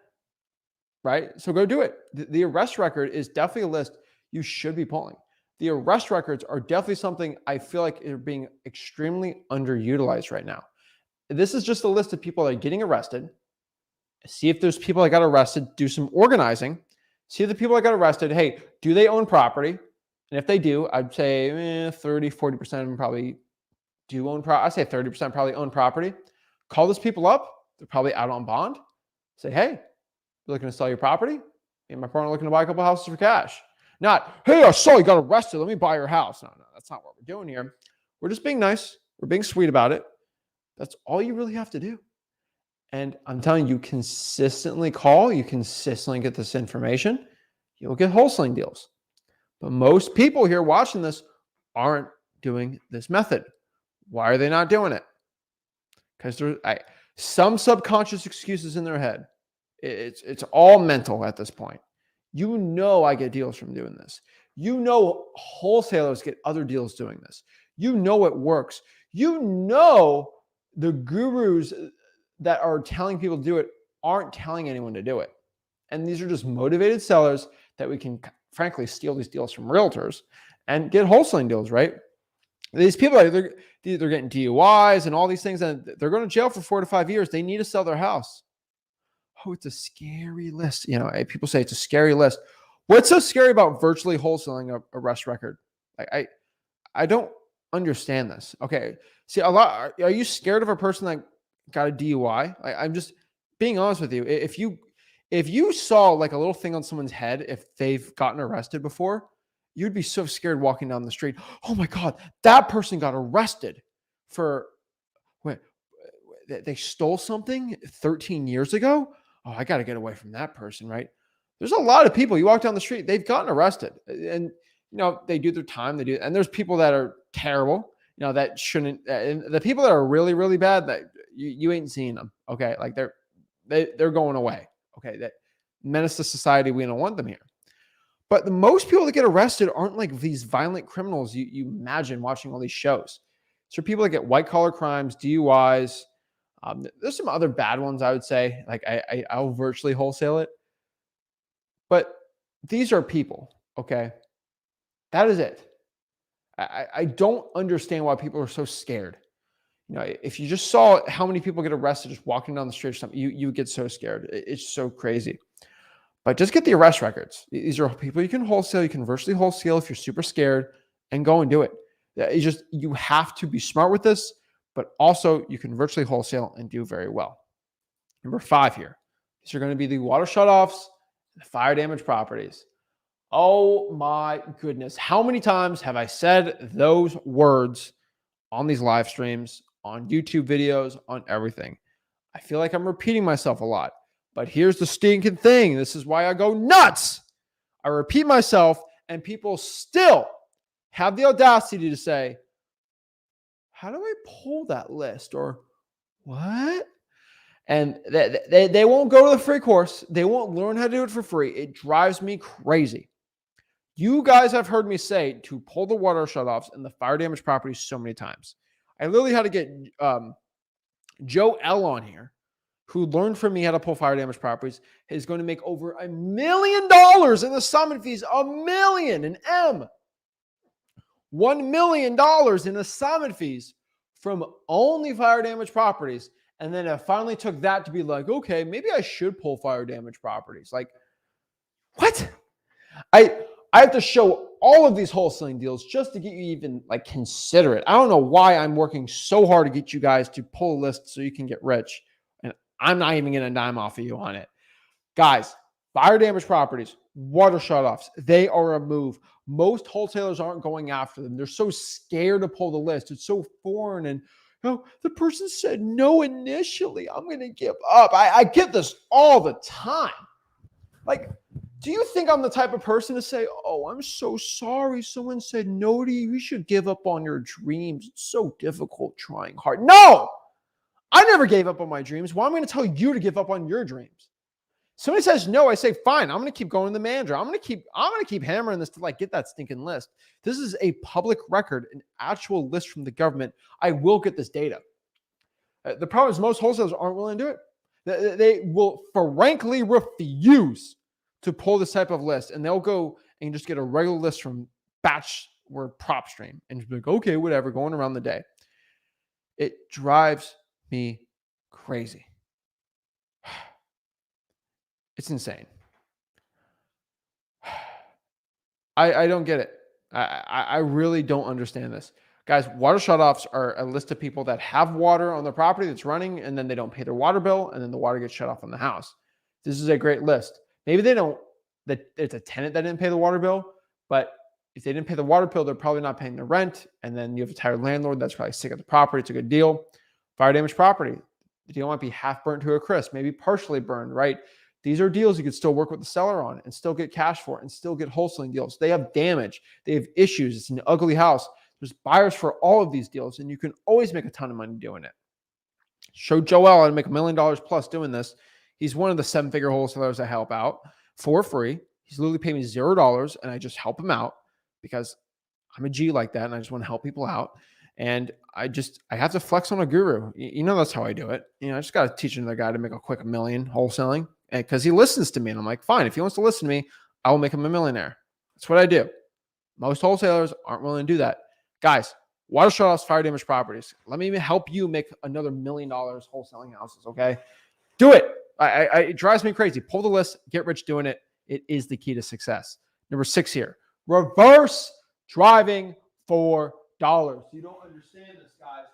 right? So go do it. The arrest record is definitely a list you should be pulling. The arrest records are definitely something I feel like are being extremely underutilized right now. This is just a list of people that are getting arrested. See if there's people that got arrested, do some organizing. See if the people that got arrested, hey, do they own property? And if they do, I'd say 30, 40% of them probably do own property. I say 30% probably own property. Call those people up. They're probably out on bond. Say, hey, you're looking to sell your property? Me and my partner looking to buy a couple houses for cash. Not, hey, I saw you got arrested. Let me buy your house. No, that's not what we're doing here. We're just being nice. We're being sweet about it. That's all you really have to do. And I'm telling you, consistently call, you consistently get this information, you'll get wholesaling deals. But most people here watching this aren't doing this method. Why are they not doing it? Because there's some subconscious excuses in their head. It's all mental at this point. I get deals from doing this. Wholesalers get other deals doing this. It works. The gurus that are telling people to do it aren't telling anyone to do it. And these are just motivated sellers that we can frankly steal these deals from realtors and get wholesaling deals, right? These people, they're getting DUIs and all these things, and they're going to jail for 4 to 5 years. They need to sell their house. Oh, it's a scary list. People say it's a scary list. What's so scary about virtually wholesaling a arrest record? I don't understand this. Okay. See, are you scared of a person that got a DUI? I'm just being honest with you. If you saw like a little thing on someone's head, if they've gotten arrested before, you'd be so scared walking down the street. Oh my God, that person got arrested for they stole something 13 years ago. Oh, I got to get away from that person, right? There's a lot of people, you walk down the street, they've gotten arrested and, they do their time. And there's people that are terrible, that shouldn't, and the people that are really, really bad, that you ain't seeing them. Okay. Like they're going away. Okay. That menace to society. We don't want them here. But the most people that get arrested aren't like these violent criminals you imagine watching all these shows. So people that get white collar crimes, DUIs. There's some other bad ones, I would say. Like I'll virtually wholesale it. But these are people, okay? That is it. I don't understand why people are so scared. If you just saw how many people get arrested just walking down the street or something, you get so scared. It's so crazy. But just get the arrest records. These are people you can wholesale. You can virtually wholesale if you're super scared, and go and do it. You have to be smart with this, but also you can virtually wholesale and do very well. Number 5 here. These are going to be the water shutoffs, the fire damage properties. Oh my goodness. How many times have I said those words on these live streams, on YouTube videos, on everything? I feel like I'm repeating myself a lot, but here's the stinking thing. This is why I go nuts. I repeat myself, and people still have the audacity to say, how do I pull that list? Or what? And they won't go to the free course. They won't learn how to do it for free. It drives me crazy. You guys have heard me say to pull the water shutoffs and the fire damage properties so many times. I literally had to get Joe L on here, who learned from me how to pull fire damage properties, is going to make over $1 million in the summit fees. $1 million in M. $1 million in assignment fees from only fire damage properties. And then I finally took that to be like, okay, maybe I should pull fire damage properties. Like, what? I have to show all of these wholesaling deals just to get you even like consider it. I don't know why I'm working so hard to get you guys to pull a list so you can get rich. And I'm not even getting a dime off of you on it. Guys, fire damage properties, water shutoffs, they are a move. Most wholesalers aren't going after them. They're so scared to pull the list. It's so foreign. And the person said no initially. I'm going to give up. I get this all the time. Like, do you think I'm the type of person to say, oh, I'm so sorry. Someone said no to you. You should give up on your dreams. It's so difficult trying hard. No, I never gave up on my dreams. Well, I'm going to tell you to give up on your dreams. Somebody says no, I say, fine, I'm going to keep going to the manager. I'm going to keep hammering this to like get that stinking list. This is a public record, an actual list from the government. I will get this data. The problem is most wholesalers aren't willing to do it. They will frankly refuse to pull this type of list, and they'll go and just get a regular list from batch or prop stream and just be like, okay, whatever, going around the day. It drives me crazy. It's insane. I don't get it. I really don't understand this. Guys, water shutoffs are a list of people that have water on their property that's running, and then they don't pay their water bill, and then the water gets shut off in the house. This is a great list. Maybe they don't, that it's a tenant that didn't pay the water bill, but if they didn't pay the water bill, they're probably not paying the rent, and then you have a tired landlord that's probably sick of the property. It's a good deal. Fire damage property. The deal might be half burnt to a crisp, maybe partially burned, right? These are deals you could still work with the seller on and still get cash for and still get wholesaling deals. They have damage. They have issues. It's an ugly house. There's buyers for all of these deals, and you can always make a ton of money doing it. Show Joel how to make $1 million plus doing this. He's one of the 7-figure wholesalers I help out for free. He's literally paying me $0, and I just help him out because I'm a G like that, and I just want to help people out. And I have to flex on a guru. You know, that's how I do it. I just got to teach another guy to make a quick $1 million wholesaling. Because he listens to me, and I'm like, fine, if he wants to listen to me, I will make him a millionaire. That's what I do. Most wholesalers aren't willing to do that. Guys, water shutoffs, fire damage properties. Let me help you make another $1 million wholesaling houses, okay? Do it. It drives me crazy. Pull the list, get rich doing it. It is the key to success. Number 6 here, reverse driving for dollars. You don't understand this, guys.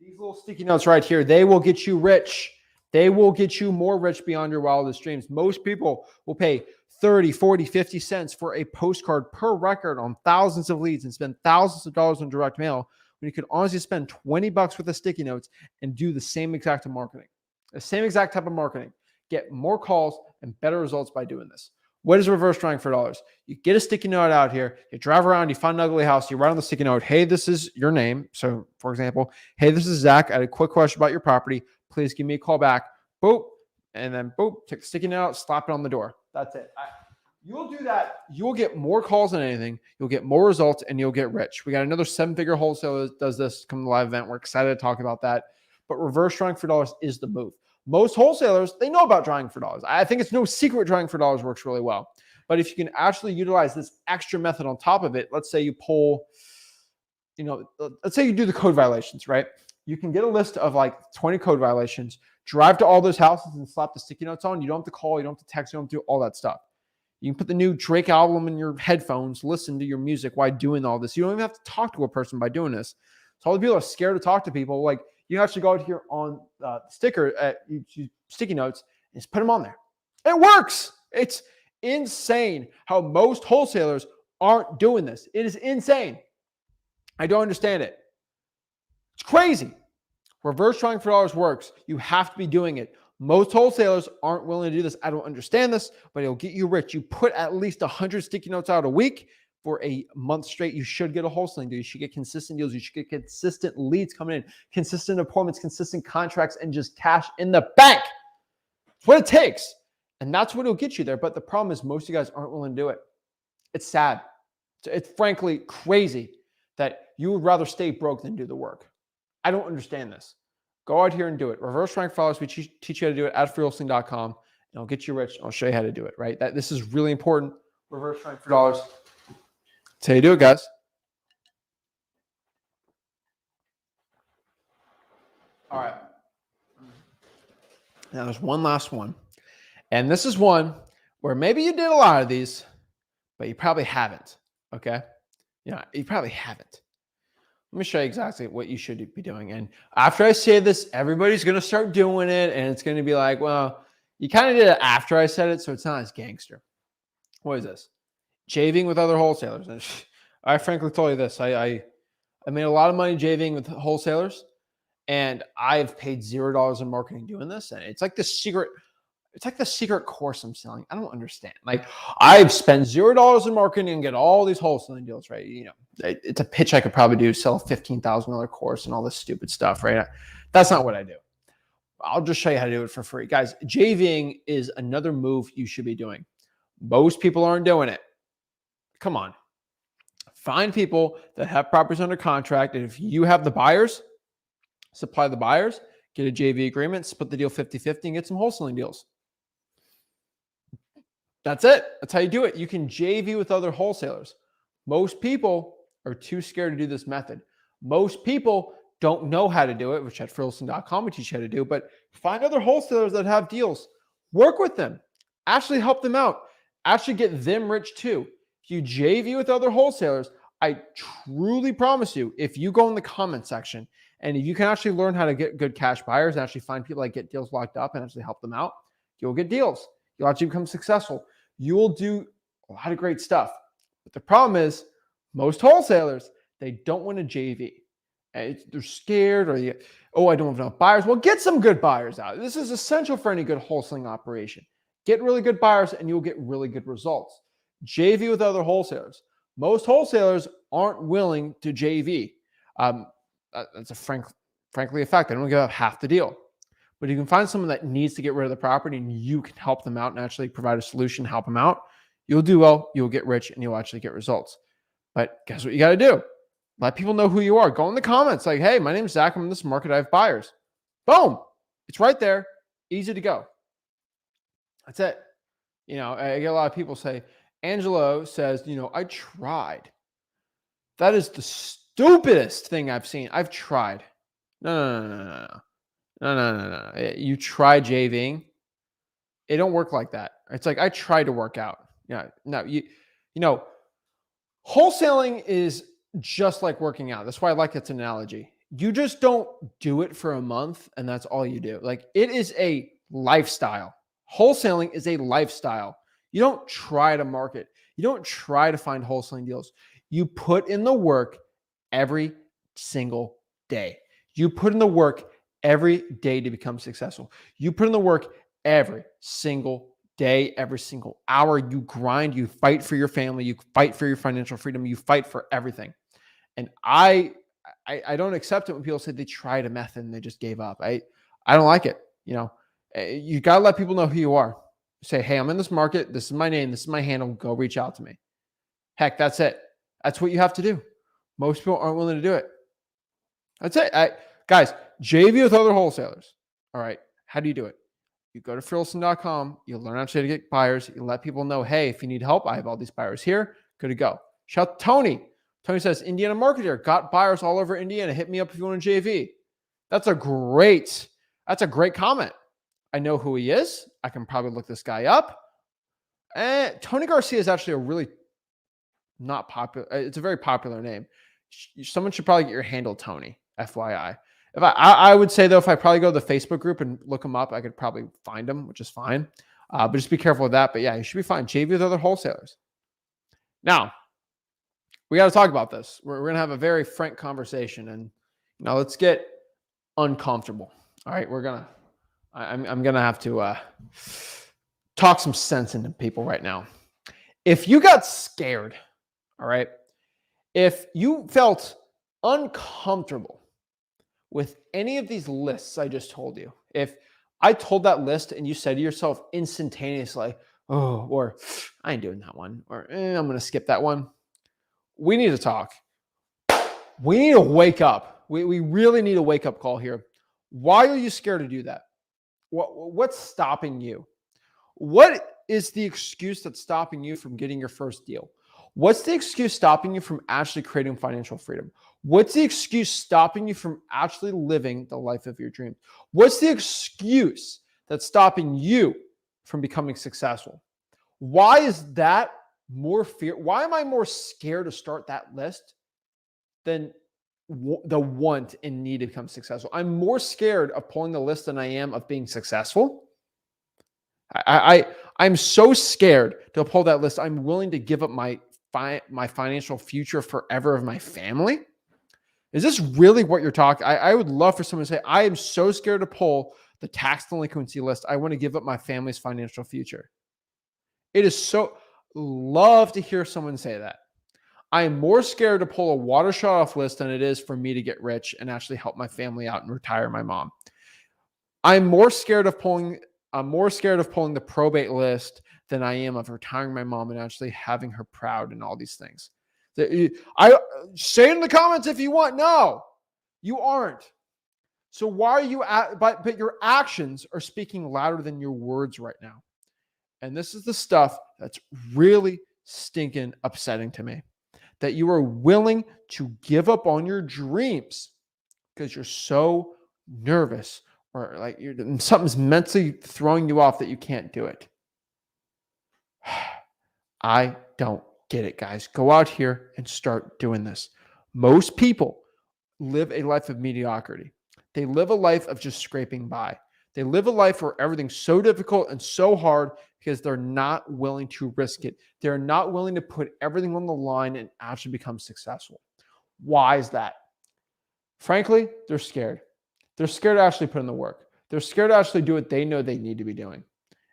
These little sticky notes right here, they will get you rich. They will get you more rich beyond your wildest dreams. Most people will pay 30, 40, 50 cents for a postcard per record on thousands of leads and spend thousands of dollars on direct mail when you could honestly spend $20 worth of sticky notes and do the same exact marketing. The same exact type of marketing. Get more calls and better results by doing this. What is reverse driving for dollars? You get a sticky note out here, you drive around, you find an ugly house, you write on the sticky note, hey, this is your name. So for example, hey, this is Zach. I had a quick question about your property. Please give me a call back. Boop. And then boop, take the sticky note out, slap it on the door. That's it. You'll do that. You'll get more calls than anything. You'll get more results and you'll get rich. We got another 7-figure wholesaler that does this come to the live event. We're excited to talk about that. But reverse drawing for dollars is the move. Most wholesalers, they know about drawing for dollars. I think it's no secret drawing for dollars works really well. But if you can actually utilize this extra method on top of it, let's say you pull, let's say you do the code violations, right? You can get a list of like 20 code violations, drive to all those houses and slap the sticky notes on. You don't have to call, you don't have to text, you don't have to do all that stuff. You can put the new Drake album in your headphones, listen to your music while doing all this. You don't even have to talk to a person by doing this. So all the people are scared to talk to people. Like, you actually go out here on the sticker, sticky notes, and just put them on there. It works. It's insane how most wholesalers aren't doing this. It is insane. I don't understand it. It's crazy. Reverse trying for dollars works. You have to be doing it. Most wholesalers aren't willing to do this. I don't understand this, but it'll get you rich. You put at least 100 sticky notes out a week for a month straight. You should get a wholesaling deal. You should get consistent deals. You should get consistent leads coming in, consistent appointments, consistent contracts, and just cash in the bank. It's what it takes. And that's what will get you there. But the problem is most of you guys aren't willing to do it. It's sad. It's frankly crazy that you would rather stay broke than do the work. I don't understand this. Go out here and do it. Reverse rank followers. We teach you how to do it at wholesaling.com. And I'll get you rich. I'll show you how to do it, right? This is really important. Reverse rank for dollars. That's how you do it, guys. All right. Now there's one last one. And this is one where maybe you did a lot of these, but you probably haven't. Okay. Yeah, you probably haven't. Let me show you exactly what you should be doing. And after I say this, everybody's going to start doing it. And it's going to be like, well, you kind of did it after I said it, so it's not as gangster. What is this? JVing with other wholesalers. And I frankly told you this. I made a lot of money JVing with wholesalers, and I've paid $0 in marketing doing this. And it's like the secret. It's like the secret course I'm selling. I don't understand. Like, I've spent $0 in marketing and get all these wholesaling deals, right? You know, it's a pitch I could probably do, sell a $15,000 course and all this stupid stuff, right? That's not what I do. I'll just show you how to do it for free. Guys, JVing is another move you should be doing. Most people aren't doing it. Come on. Find people that have properties under contract. And if you have the buyers, supply the buyers, get a JV agreement, split the deal 50-50 and get some wholesaling deals. That's it. That's how you do it. You can JV with other wholesalers. Most people are too scared to do this method. Most people don't know how to do it, which at wholesaling.com we teach you how to do, but find other wholesalers that have deals. Work with them. Actually help them out. Actually get them rich too. If you JV with other wholesalers, I truly promise you, if you go in the comment section and if you can actually learn how to get good cash buyers and actually find people that get deals locked up and actually help them out, you'll get deals. You'll actually become successful. You will do a lot of great stuff. But the problem is most wholesalers, they don't want to JV. They're scared or, I don't have enough buyers. Well, get some good buyers out. This is essential for any good wholesaling operation. Get really good buyers and you'll get really good results. JV with other wholesalers. Most wholesalers aren't willing to JV. That's frankly a fact. They don't give up half the deal. But you can find someone that needs to get rid of the property and you can help them out and actually provide a solution, help them out. You'll do well, you'll get rich, and you'll actually get results. But guess what you got to do? Let people know who you are. Go in the comments like, hey, my name is Zach. I'm in this market. I have buyers. Boom. It's right there. Easy to go. That's it. You know, I get a lot of people say, Angelo says, I tried. That is the stupidest thing I've seen. I've tried. No. You try JVing. It don't work like that. It's like I tried to work out. Yeah. No, wholesaling is just like working out. That's why I like its analogy. You just don't do it for a month and that's all you do. Like, it is a lifestyle. Wholesaling is a lifestyle. You don't try to market. You don't try to find wholesaling deals. You put in the work every single day. You put in the work every day to become successful. You put in the work every single day, every single hour. You grind, you fight for your family, you fight for your financial freedom, you fight for everything. And I don't accept it when people say they tried a method and they just gave up. I don't like it. You got to let people know who you are. Say, hey, I'm in this market. This is my name. This is my handle. Go reach out to me. Heck, that's it. That's what you have to do. Most people aren't willing to do it. That's it. Guys, JV with other wholesalers. All right. How do you do it? You go to wholesaling.com. You learn how to get buyers. You let people know, hey, if you need help, I have all these buyers here. Good to go. Shout out to Tony. Tony says, Indiana marketer, got buyers all over Indiana. Hit me up if you want to JV. That's a great comment. I know who he is. I can probably look this guy up. And Tony Garcia is actually a really not popular. It's a very popular name. Someone should probably get your handle Tony, FYI. If I would say though, if I probably go to the Facebook group and look him up, I could probably find him, which is fine. But just be careful with that. But yeah, you should be fine. JV with other wholesalers. Now, we got to talk about this. We're going to have a very frank conversation, and let's get uncomfortable. All right, I'm going to have to talk some sense into people right now. If you got scared, all right, if you felt uncomfortable with any of these lists I just told you, if I told that list and you said to yourself instantaneously, oh, or I ain't doing that one, or I'm going to skip that one, we need to talk. We need to wake up. We really need a wake-up call here. Why are you scared to do that? What's stopping you? What is the excuse that's stopping you from getting your first deal? What's the excuse stopping you from actually creating financial freedom? What's the excuse stopping you from actually living the life of your dreams? What's the excuse that's stopping you from becoming successful? Why is that more fear? Why am I more scared to start that list than the want and need to become successful? I'm more scared of pulling the list than I am of being successful. I'm so scared to pull that list. I'm willing to give up my financial future forever of my family. Is this really what you're talking? I would love for someone to say, I am so scared to pull the tax delinquency list. I want to give up my family's financial future. It is so love to hear someone say that. I am more scared to pull a water shut off list than it is for me to get rich and actually help my family out and retire my mom. I'm more scared of pulling the probate list than I am of retiring my mom and actually having her proud and all these things. I say it in the comments if you want. No, you aren't. So why are you but your actions are speaking louder than your words right now. And this is the stuff that's really stinking upsetting to me. That you are willing to give up on your dreams because you're so nervous or like something's mentally throwing you off that you can't do it. I don't get it, guys. Go out here and start doing this. Most people live a life of mediocrity. They live a life of just scraping by. They live a life where everything's so difficult and so hard because they're not willing to risk it. They're not willing to put everything on the line and actually become successful. Why is that? Frankly, they're scared. They're scared to actually put in the work. They're scared to actually do what they know they need to be doing.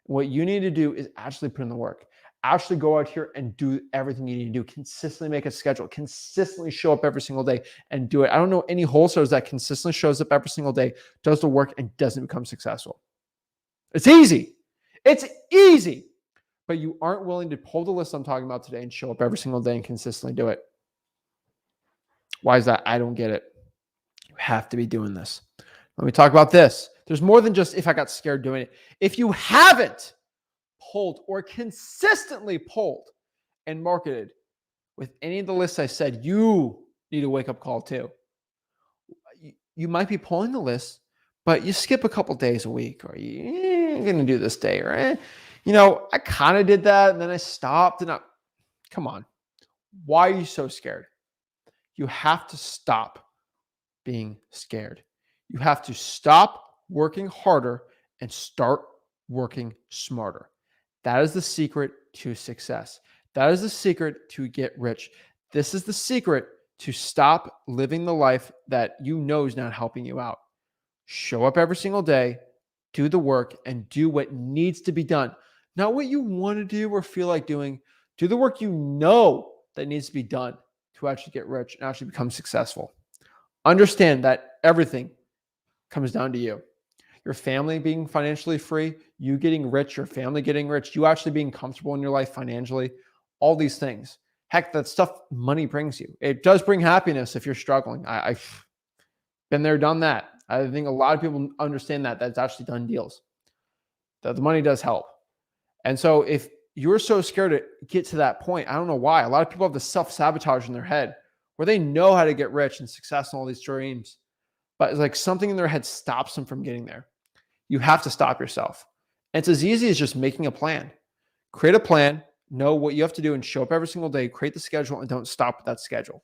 What you need to do is actually put in the work. Actually go out here and do everything you need to do. Consistently make a schedule. Consistently show up every single day and do it. I don't know any wholesalers that consistently shows up every single day, does the work, and doesn't become successful. It's easy. It's easy. But you aren't willing to pull the list I'm talking about today and show up every single day and consistently do it. Why is that? I don't get it. You have to be doing this. Let me talk about this. There's more than just if I got scared doing it. If you haven't pulled or consistently pulled and marketed with any of the lists I said, you need a wake-up call too. You might be pulling the list, but you skip a couple days a week, or you're going to do this day, right? I kind of did that and then I stopped come on. Why are you so scared? You have to stop being scared. You have to stop working harder and start working smarter. That is the secret to success. That is the secret to get rich. This is the secret to stop living the life that you know is not helping you out. Show up every single day, do the work, and do what needs to be done. Not what you want to do or feel like doing. Do the work you know that needs to be done to actually get rich and actually become successful. Understand that everything comes down to you. Your family being financially free, you getting rich, your family getting rich, you actually being comfortable in your life financially, all these things. Heck, that stuff money brings you. It does bring happiness if you're struggling. I've been there, done that. I think a lot of people understand that. That's actually done deals. That the money does help. And so if you're so scared to get to that point, I don't know why. A lot of people have the self-sabotage in their head where they know how to get rich and success and all these dreams, but it's like something in their head stops them from getting there. You have to stop yourself. And it's as easy as just making a plan. Create a plan, know what you have to do, and show up every single day. Create the schedule and don't stop with that schedule.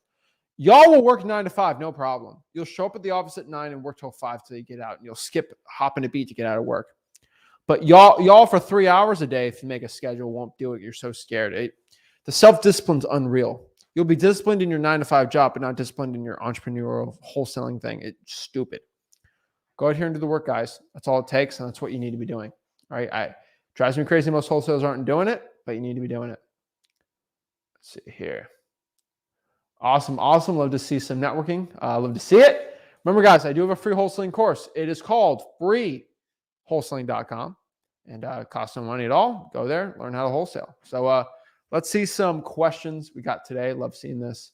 Y'all will work 9 to 5, no problem. You'll show up at the office at 9 and work till 5 till you get out. And you'll skip hopping a beat to get out of work. But y'all for 3 hours a day, if you make a schedule, won't do it. You're so scared. The self-discipline's unreal. You'll be disciplined in your 9-to-5 job, but not disciplined in your entrepreneurial wholesaling thing. It's stupid. Go out here and do the work, guys. That's all it takes, and that's what you need to be doing. All right. It drives me crazy. Most wholesalers aren't doing it, but you need to be doing it. Let's see here. Awesome. Love to see some networking. Love to see it. Remember, guys, I do have a free wholesaling course. It is called freewholesaling.com, and it costs no money at all. Go there, learn how to wholesale. So let's see some questions we got today. Love seeing this.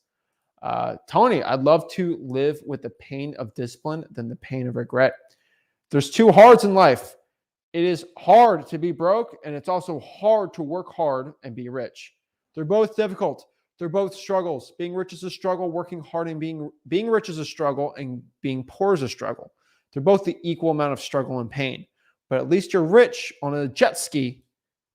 Tony, I'd love to live with the pain of discipline than the pain of regret. There's two hards in life. It is hard to be broke, and it's also hard to work hard and be rich. They're both difficult. They're both struggles. Being rich is a struggle. Working hard and being rich is a struggle, and being poor is a struggle. They're both the equal amount of struggle and pain. But at least you're rich on a jet ski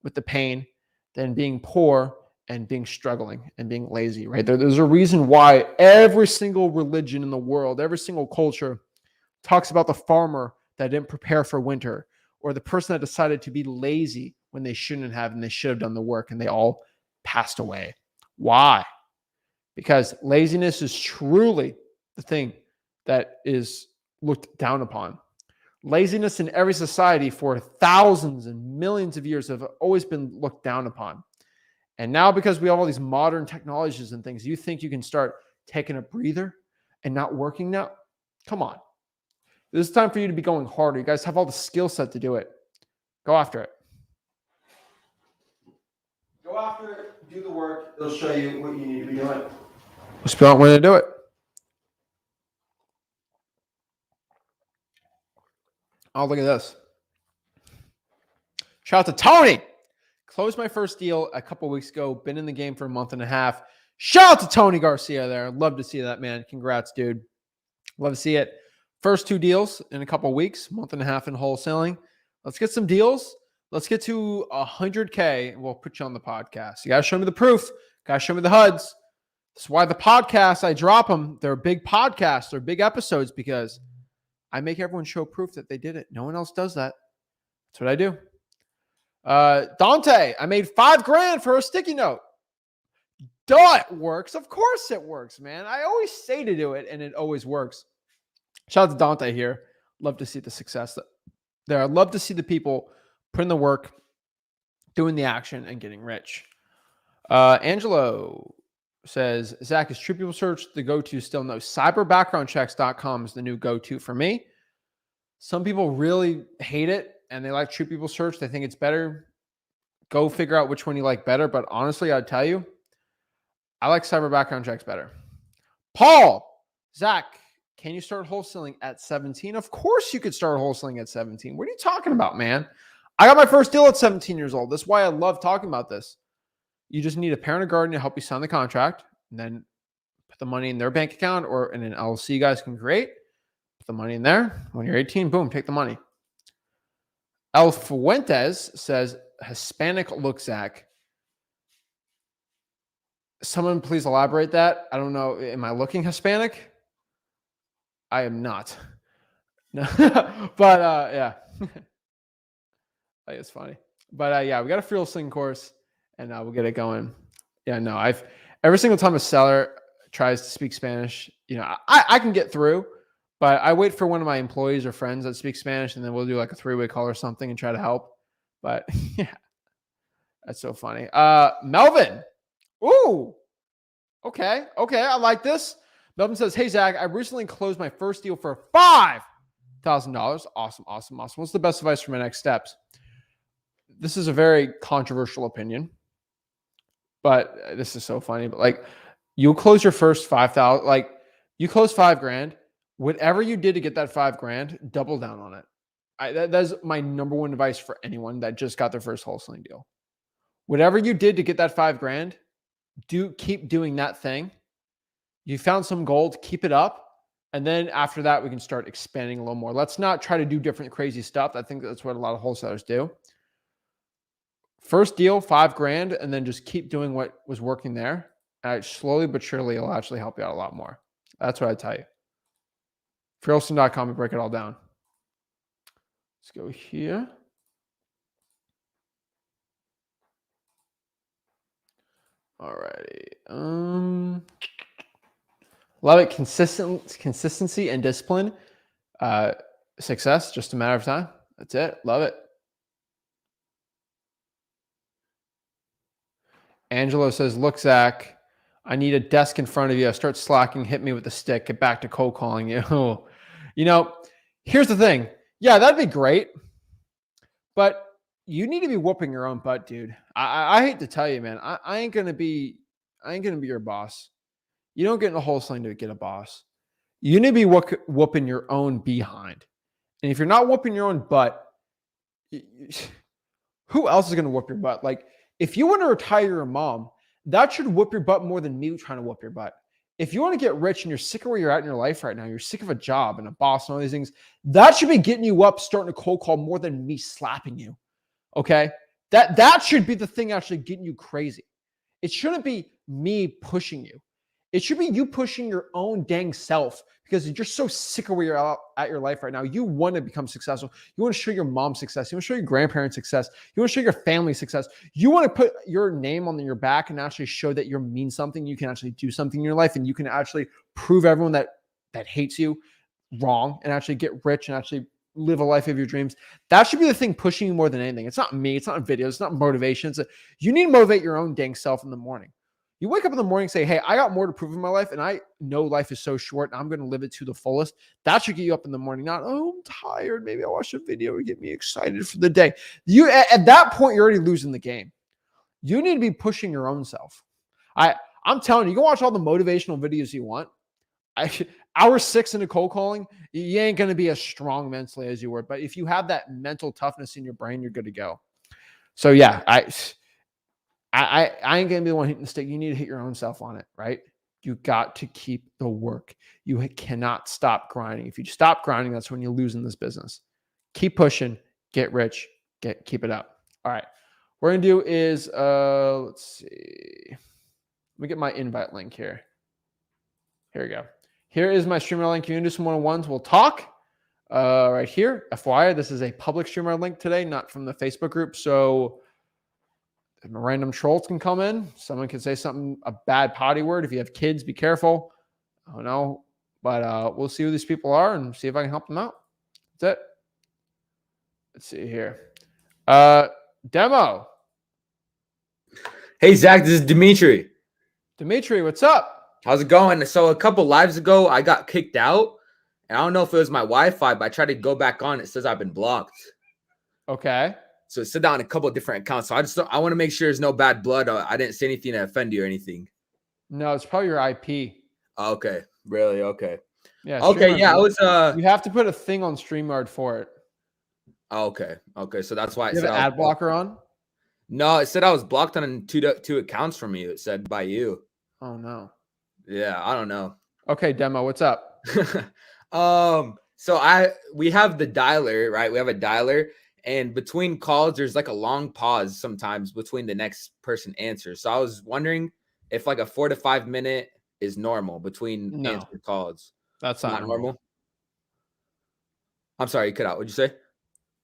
with the pain than being poor and being struggling and being lazy, right? There's a reason why every single religion in the world, every single culture talks about the farmer that didn't prepare for winter, or the person that decided to be lazy when they shouldn't have, and they should have done the work, and they all passed away. Why? Because laziness is truly the thing that is looked down upon. Laziness in every society for thousands and millions of years have always been looked down upon. And now, because we have all these modern technologies and things, you think you can start taking a breather and not working now? Come on. This is time for you to be going harder. You guys have all the skill set to do it. Go after it. Go after it. Do the work. It'll show you what you need to be doing. Just figure out when to do it. Oh, look at this. Shout out to Tony. Closed my first deal a couple weeks ago. Been in the game for a month and a half. Shout out to Tony Garcia there. Love to see that, man. Congrats, dude. Love to see it. First 2 deals in a couple weeks, month and a half in wholesaling. Let's get some deals. Let's get to 100K. We'll put you on the podcast. You got to show me the proof. Got to show me the HUDs. That's why the podcasts, I drop them. They're big podcasts. They're big episodes because I make everyone show proof that they did it. No one else does that. That's what I do. Dante, I made $5,000 for a sticky note. Duh, it works. Of course it works, man. I always say to do it, and it always works. Shout out to Dante here. Love to see the success there. I'd love to see the people putting the work, doing the action, and getting rich. Angelo says, Zach, is True People Search the go-to still? No. Cyberbackgroundchecks.com is the new go-to for me. Some people really hate it, and they like True People Search. They think it's better. Go figure out which one you like better. But honestly, I'd tell you, I like Cyber Background Checks better. Paul, Zach, can you start wholesaling at 17? Of course you could start wholesaling at 17. What are you talking about, man? I got my first deal at 17 years old. That's why I love talking about this. You just need a parent or guardian to help you sign the contract, and then put the money in their bank account or in an LLC you guys can create. Put the money in there. When you're 18, boom, take the money. El Fuentes says, Hispanic look, Zach. Someone please elaborate that. I don't know. Am I looking Hispanic? I am not. No, but yeah. It's funny. But yeah, we got a free wholesaling course, and we'll get it going. Yeah, no, every single time a seller tries to speak Spanish, I can get through, but I wait for one of my employees or friends that speak Spanish, and then we'll do like a 3-way call or something and try to help. But yeah, that's so funny. Melvin. Ooh. Okay. I like this. Melvin says, hey, Zach, I recently closed my first deal for $5,000. Awesome. What's the best advice for my next steps? This is a very controversial opinion, but this is so funny. But like, you close your first 5,000, like you close $5,000, whatever you did to get that $5,000, double down on it. That's my number one advice for anyone that just got their first wholesaling deal. Whatever you did to get that $5,000, keep doing that thing. You found some gold, keep it up. And then after that, we can start expanding a little more. Let's not try to do different crazy stuff. I think that's what a lot of wholesalers do. First deal, $5,000, and then just keep doing what was working there. Slowly but surely, it'll actually help you out a lot more. That's what I tell you. Freewholesaling.com, we break it all down. Let's go here. Alrighty. Love it. Consistency and discipline. Success, just a matter of time. That's it. Love it. Angelo says, look, Zach, I need a desk in front of you. I start slacking, hit me with a stick, get back to cold calling you. You know, here's the thing. Yeah, that'd be great. But you need to be whooping your own butt, dude. I hate to tell you, man. I ain't gonna be your boss. You don't get in a wholesaling to get a boss. You need to be whooping your own behind. And if you're not whooping your own butt, who else is going to whoop your butt? Like, if you want to retire your mom, that should whoop your butt more than me trying to whoop your butt. If you want to get rich and you're sick of where you're at in your life right now, you're sick of a job and a boss and all these things, that should be getting you up, starting a cold call more than me slapping you. Okay? That should be the thing actually getting you crazy. It shouldn't be me pushing you. It should be you pushing your own dang self because you're so sick of where you're at your life right now. You want to become successful. You want to show your mom success. You want to show your grandparents success. You want to show your family success. You want to put your name on your back and actually show that you mean something. You can actually do something in your life, and you can actually prove everyone that hates you wrong and actually get rich and actually live a life of your dreams. That should be the thing pushing you more than anything. It's not me. It's not videos. It's not motivation. You need to motivate your own dang self in the morning. You wake up in the morning and say, hey, I got more to prove in my life, and I know life is so short, and I'm going to live it to the fullest. That should get you up in the morning. Not, oh, I'm tired. Maybe I'll watch a video to get me excited for the day. You at that point, you're already losing the game. You need to be pushing your own self. I'm telling you, you can watch all the motivational videos you want. Hour 6 into cold calling, you ain't going to be as strong mentally as you were. But if you have that mental toughness in your brain, you're good to go. So, yeah, I ain't going to be the one hitting the stick. You need to hit your own self on it, right? You got to keep the work. You cannot stop grinding. If you stop grinding, that's when you lose in this business. Keep pushing, get rich, keep it up. All right. What we're going to do is, let's see. Let me get my invite link here. Here we go. Here is my StreamYard link. You can do some one-on-ones. We'll talk right here. FYI, this is a public StreamYard link today, not from the Facebook group. So random trolls can come in. Someone can say something, a bad potty word. If you have kids, be careful. I don't know. But we'll see who these people are and see if I can help them out. That's it. Let's see here. Demo. Hey, Zach, this is Dimitri. Dimitri, what's up? How's it going? So a couple lives ago, I got kicked out. And I don't know if it was my Wi-Fi, but I tried to go back on. It says I've been blocked. Okay. So it said that on a couple of different accounts. So I want to make sure there's no bad blood. I didn't say anything to offend you or anything. No, it's probably your IP. Okay. Really? Okay. Yeah. Okay. Yeah. I was. You have to put a thing on StreamYard for it. Okay. Okay. So that's why it you said have an ad blocker on. No, it said I was blocked on two accounts from you. It said by you. Oh no. Yeah. I don't know. Okay, Demo. What's up? So we have the dialer, right? We have a dialer. And between calls, there's like a long pause sometimes between the next person answers. So I was wondering if like a 4 to 5 minute is normal between answer calls. That's not normal. I'm sorry, you cut out. What'd you say?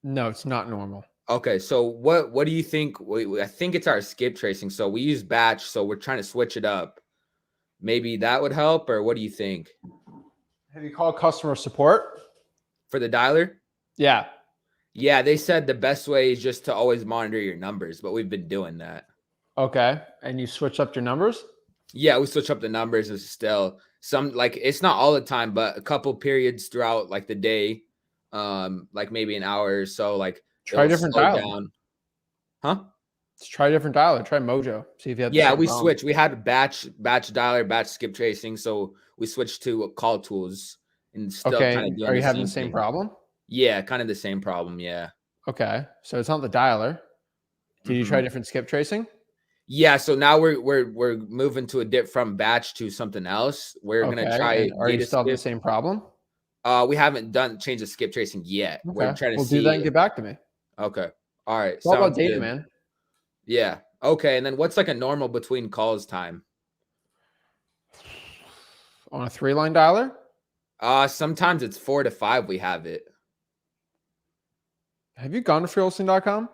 No, it's not normal. Okay, so what do you think? I think it's our skip tracing. So we use batch, so we're trying to switch it up. Maybe that would help, or what do you think? Have you called customer support? For the dialer? Yeah. Yeah, they said the best way is just to always monitor your numbers, but we've been doing that. Okay. And you switch up your numbers? Yeah, we switch up the numbers. Is still some, like, it's not all the time, but a couple periods throughout like the day, like maybe an hour or so, like try different dialer. Down. Huh? Let's try a different dialer. Try Mojo. See if you have. Yeah, we switched. We had batch dialer, batch skip tracing, so we switched to call tools and still kind of doing. Are you having the same problem? Yeah, kind of the same problem. Yeah. Okay, so it's not the dialer. Did you try different skip tracing? Yeah, so now we're moving to from batch to something else. We're gonna try. Are you still having the same problem? We haven't changed the skip tracing yet. Okay. We're trying to see. Do that and get back to me. Okay. All right. It's all about data, man. Yeah. Okay. And then what's like a normal between calls time? On a 3-line dialer? Sometimes it's 4 to 5. We have it. Have you gone to freewholesaling.com?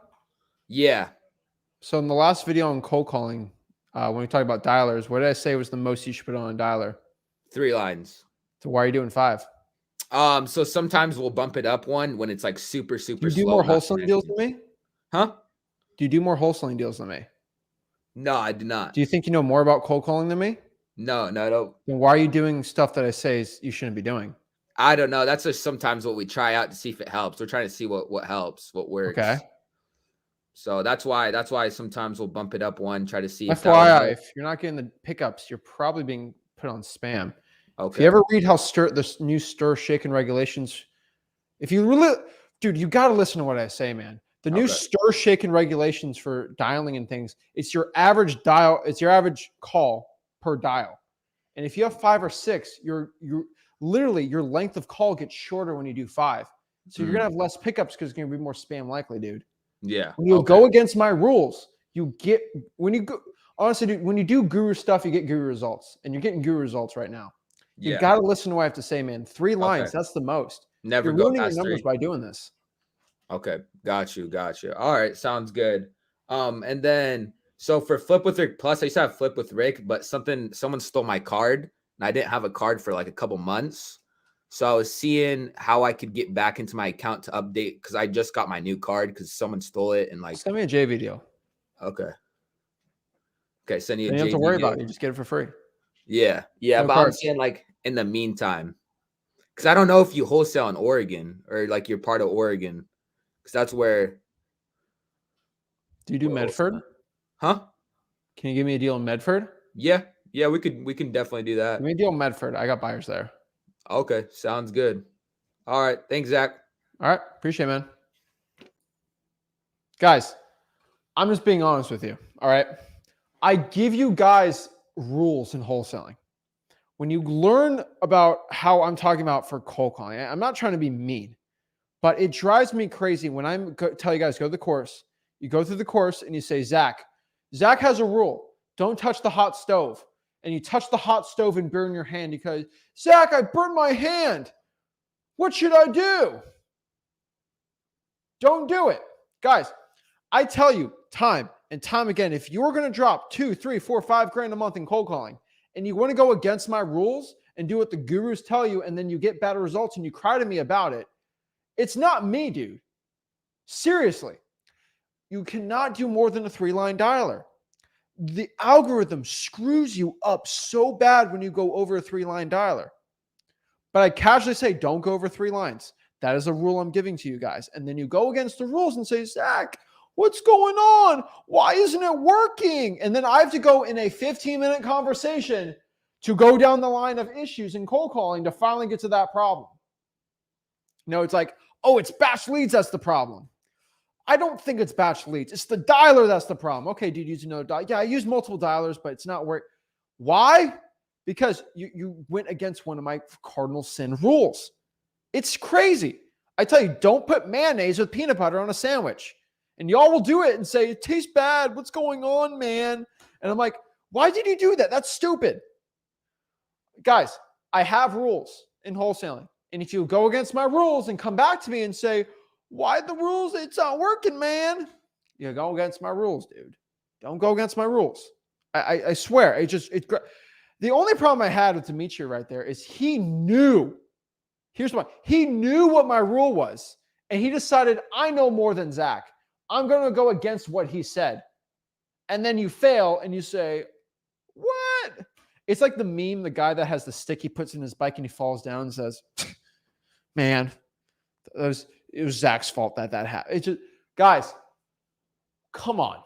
Yeah. So in the last video on cold calling, when we talk about dialers, what did I say was the most you should put on a dialer? 3 lines. So why are you doing 5? So sometimes we'll bump it up one when it's like super, Do super you do slow. more Not wholesaling deals connecting. than me? Huh? Do you do more wholesaling deals than me? No, I do not. Do you think you know more about cold calling than me? No, I don't. Then why are you doing stuff that I say you shouldn't be doing? I don't know. That's just sometimes what we try out to see if it helps. We're trying to see what helps, what works. Okay. So that's why sometimes we'll bump it up one, try to see if that will FYI, help. if you're not getting the pickups, you're probably being put on spam. If you Okay. ever read how the new stir shaken regulations, if you really, dude, you got to listen to what I say, man. The new Okay. stir shaken regulations for dialing and things, it's your average dial, it's your average call per dial. And if you have 5 or 6, you're literally your length of call gets shorter when you do 5. So you're gonna have less pickups because it's gonna be more spam likely, dude. Yeah. When you Okay. go against my rules, you get when you go honestly, dude, when you do guru stuff, you get guru results. And you're getting guru results right now. You Yeah. gotta listen to what I have to say, man. 3 lines, Okay. that's the most. Never You're go ruining your past numbers 3. by doing this. Okay. Got you. All right. Sounds good. And then so for Flip with Rick Plus, I used to have Flip with Rick, but someone stole my card and I didn't have a card for like a couple months. So I was seeing how I could get back into my account to update because I just got my new card because someone stole it and like Send me a J video. okay. Okay, send you a Then you don't have to JV worry deal. about it. You just get it for free. Yeah, No but I'm cards. saying like in the meantime, because I don't know if you wholesale in Oregon or like you're part of Oregon, because that's where. Do you do Medford? Huh? Can you give me a deal in Medford? Yeah, we can definitely do Give that. me a deal in Medford. I got buyers there. Okay, sounds good. All right, thanks, Zach. All right. Appreciate it, man. Guys, I'm just being honest with you. All right. I give you guys rules in wholesaling. When you learn about how I'm talking about for cold calling, I'm not trying to be mean, but it drives me crazy when tell you guys go to the course. You go through the course and you say, Zach has a rule. Don't touch the hot stove. And you touch the hot stove and burn your hand because, Zach, I burned my hand. What should I do? Don't do it. Guys, I tell you time and time again, if you're going to drop 2, 3, 4, 5 grand a month in cold calling and you want to go against my rules and do what the gurus tell you and then you get better results and you cry to me about it, it's not me, dude. Seriously. You cannot do more than a 3-line dialer. The algorithm screws you up so bad when you go over a 3-line dialer. But I casually say, don't go over 3 lines. That is a rule I'm giving to you guys. And then you go against the rules and say, Zach, what's going on? Why isn't it working? And then I have to go in a 15-minute conversation to go down the line of issues in cold calling to finally get to that problem. No, it's like, oh, it's batch leads that's the problem. I don't think it's batch leads. It's the dialer that's the problem. Okay, dude, use another dialer. Yeah, I use multiple dialers, but it's not working. Why? Because you went against one of my cardinal sin rules. It's crazy. I tell you, don't put mayonnaise with peanut butter on a sandwich. And y'all will do it and say, it tastes bad. What's going on, man? And I'm like, why did you do that? That's stupid. Guys, I have rules in wholesaling. And if you go against my rules and come back to me and say, why the rules? It's not working, man. You go against my rules, dude. Don't go against my rules. I swear. The only problem I had with Dimitri right there is he knew. Here's why. He knew what my rule was. And he decided, I know more than Zach. I'm going to go against what he said. And then you fail and you say, what? It's like the meme, the guy that has the stick he puts in his bike and he falls down and says, man, it was Zach's fault that happened. It's just, guys, come on.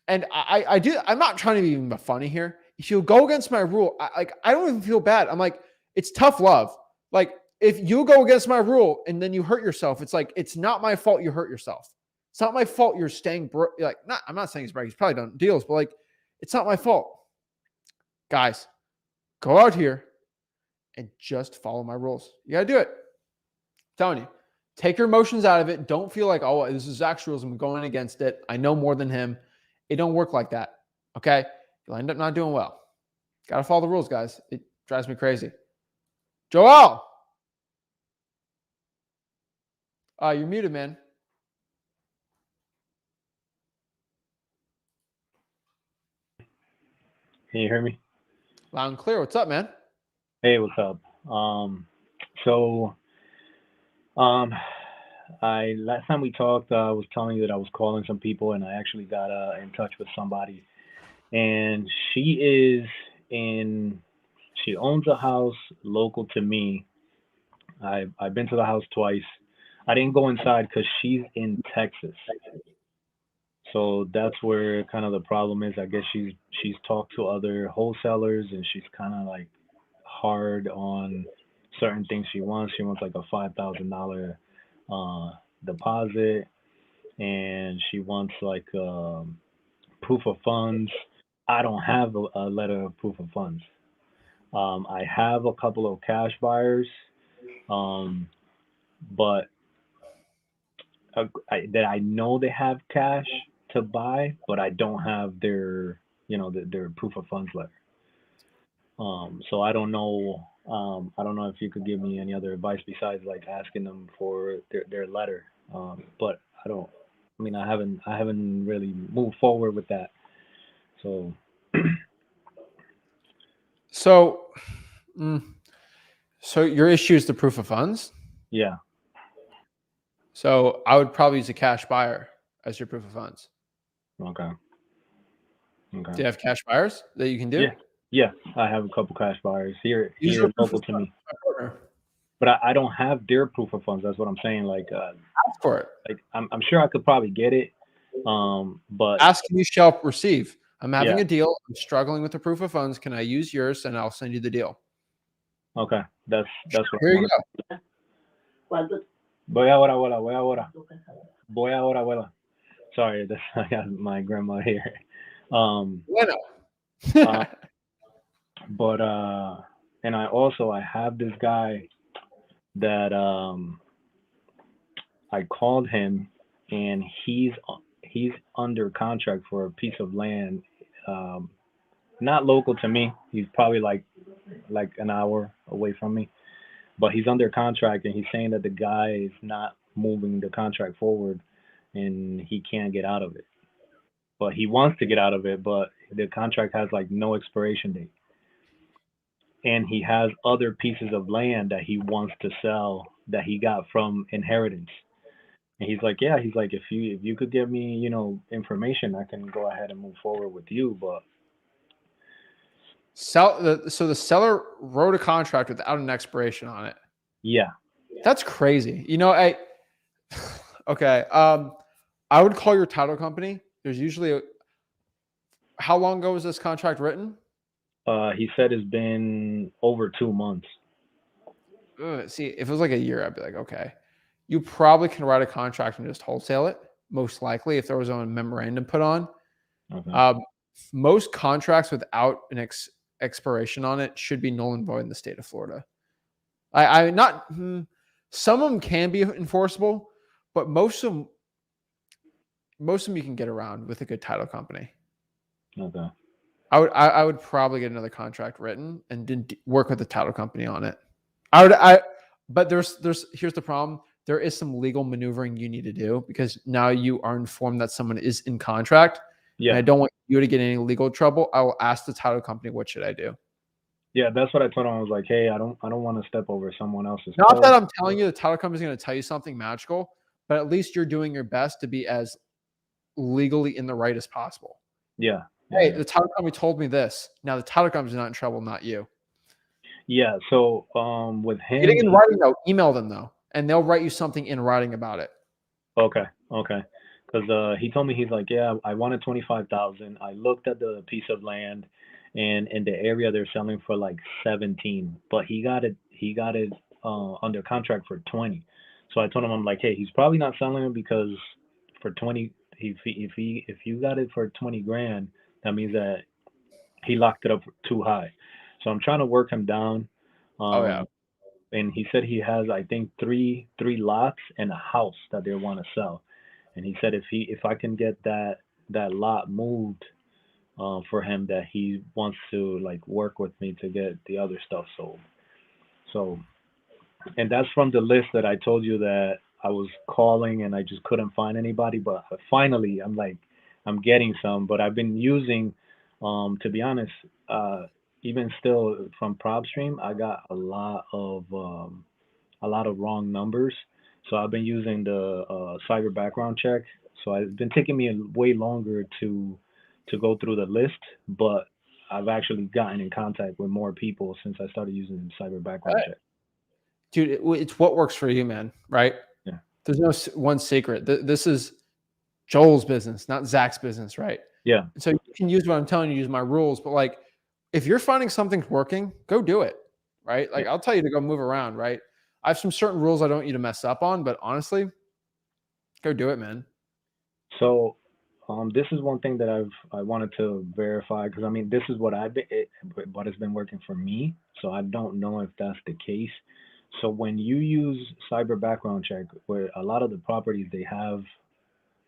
And I'm not trying to be even funny here. If you go against my rule, I don't even feel bad. I'm like, it's tough love. Like, if you go against my rule and then you hurt yourself, it's like, it's not my fault you hurt yourself. It's not my fault you're staying broke. Like, I'm not saying he's broke. He's probably done deals, but like, it's not my fault. Guys, go out here and just follow my rules. You got to do it. I'm telling you, take your emotions out of it. Don't feel like, oh, this is Zach's rules. I'm going against it. I know more than him. It don't work like that. Okay. You'll end up not doing well. Got to follow the rules, guys. It drives me crazy. Joel. You're muted, man. Can you hear me? Loud and clear. What's up, man? Hey, what's up? So, um, I last time we talked, I was telling you that I was calling some people, and I actually got in touch with somebody, and she is in. She owns a house local to me. I've been to the house twice. I didn't go inside because she's in Texas. So that's where kind of the problem is. I guess she's talked to other wholesalers and she's kind of like hard on certain things she wants. She wants like a $5,000 uh, deposit, and she wants like proof of funds. I don't have a letter of proof of funds. I have a couple of cash buyers, um, but that I know they have cash to buy, but I don't have their, their proof of funds letter. So I don't know. I don't know if you could give me any other advice besides like asking them for their letter. But I don't. I mean, I haven't really moved forward with that. So So, mm, so your issue is the proof of funds. yeah. So I would probably use a cash buyer as your proof of funds. Okay. Do Okay. you have cash buyers that you can do? Yeah. Yeah. I have a couple cash buyers Use your here proof local of to funds me, with my partner. but I don't have their proof of funds. That's what I'm saying. Ask for it. I'm sure I could probably get it. But Ask and you shall receive. I'm having yeah. a deal. I'm struggling with the proof of funds. Can I use yours? And I'll send you the deal. Okay. That's what Here I you want. ¿Cuánto? Voy ahora, abuela. Voy ahora. Voy ahora, abuela. Sorry, that's I got my grandma here. Um, Bueno. uh, but and I have this guy that I called him, and he's under contract for a piece of land, um, not local to me. He's probably like an hour away from me, but he's under contract, and he's saying that the guy is not moving the contract forward, and he can't get out of it. But he wants to get out of it, but the contract has like no expiration date, and he has other pieces of land that he wants to sell that he got from inheritance. And he's like, yeah, he's like, if you could give me, information, I can go ahead and move forward with you. But So the seller wrote a contract without an expiration on it. yeah, That's crazy. Okay. I would call your title company. There's usually how long ago was this contract written? he said it's been over 2 months. See, if it was like a year, I'd be like, okay. You probably can write a contract and just wholesale it, most likely, if there was a memorandum put on. Okay. Most contracts without an expiration on it should be null and void in the state of Florida. Some of them can be enforceable, but most of them you can get around with a good title company. Okay. I would probably get another contract written and didn't work with the title company on it. But here's the problem. There is some legal maneuvering you need to do because now you are informed that someone is in contract. Yeah. And I don't want you to get any legal trouble. I will ask the title company, what should I do? Yeah, that's what I told him. I was like, hey, I don't want to step over someone else's Not toes. that I'm telling you the title company is going to tell you something magical, but at least you're doing your best to be as legally in the right as possible. Yeah. Hey, Yeah. the title company told me this. Now the title company's not in trouble, not you. Yeah. So with him, Getting in writing though, email them though, and they'll write you something in writing about it. Okay. Because he told me, he's like, yeah, I wanted 25,000. I looked at the piece of land, and in the area they're selling for like 17, but he got it under contract for 20. So I told him, I'm like, hey, he's probably not selling it because for 20, if you got it for 20 grand, that means that he locked it up too high. So I'm trying to work him down. Oh yeah. And he said he has, I think, three lots and a house that they want to sell. And he said if I can get that lot moved for him, that he wants to like work with me to get the other stuff sold. So, and that's from the list that I told you that I was calling and I just couldn't find anybody. But finally, I'm getting some. But I've been using To be honest, even still from PropStream, I got a lot of wrong numbers. So I've been using the cyber background check. So it's been taking me way longer to go through the list, but I've actually gotten in contact with more people since I started using cyber background check. Dude, it's what works for you, man. Right? Yeah. There's no one secret. This is Joel's business, not Zach's business, right? Yeah. And so you can use what I'm telling you, use my rules, but like if you're finding something's working, go do it, right? Like Yeah. I'll tell you to go move around, right? I have some certain rules I don't want you to mess up on, but honestly, go do it, man. So, this is one thing that I wanted to verify because I mean this is what has been working for me. So I don't know if that's the case. So when you use cyber background check, where a lot of the properties they have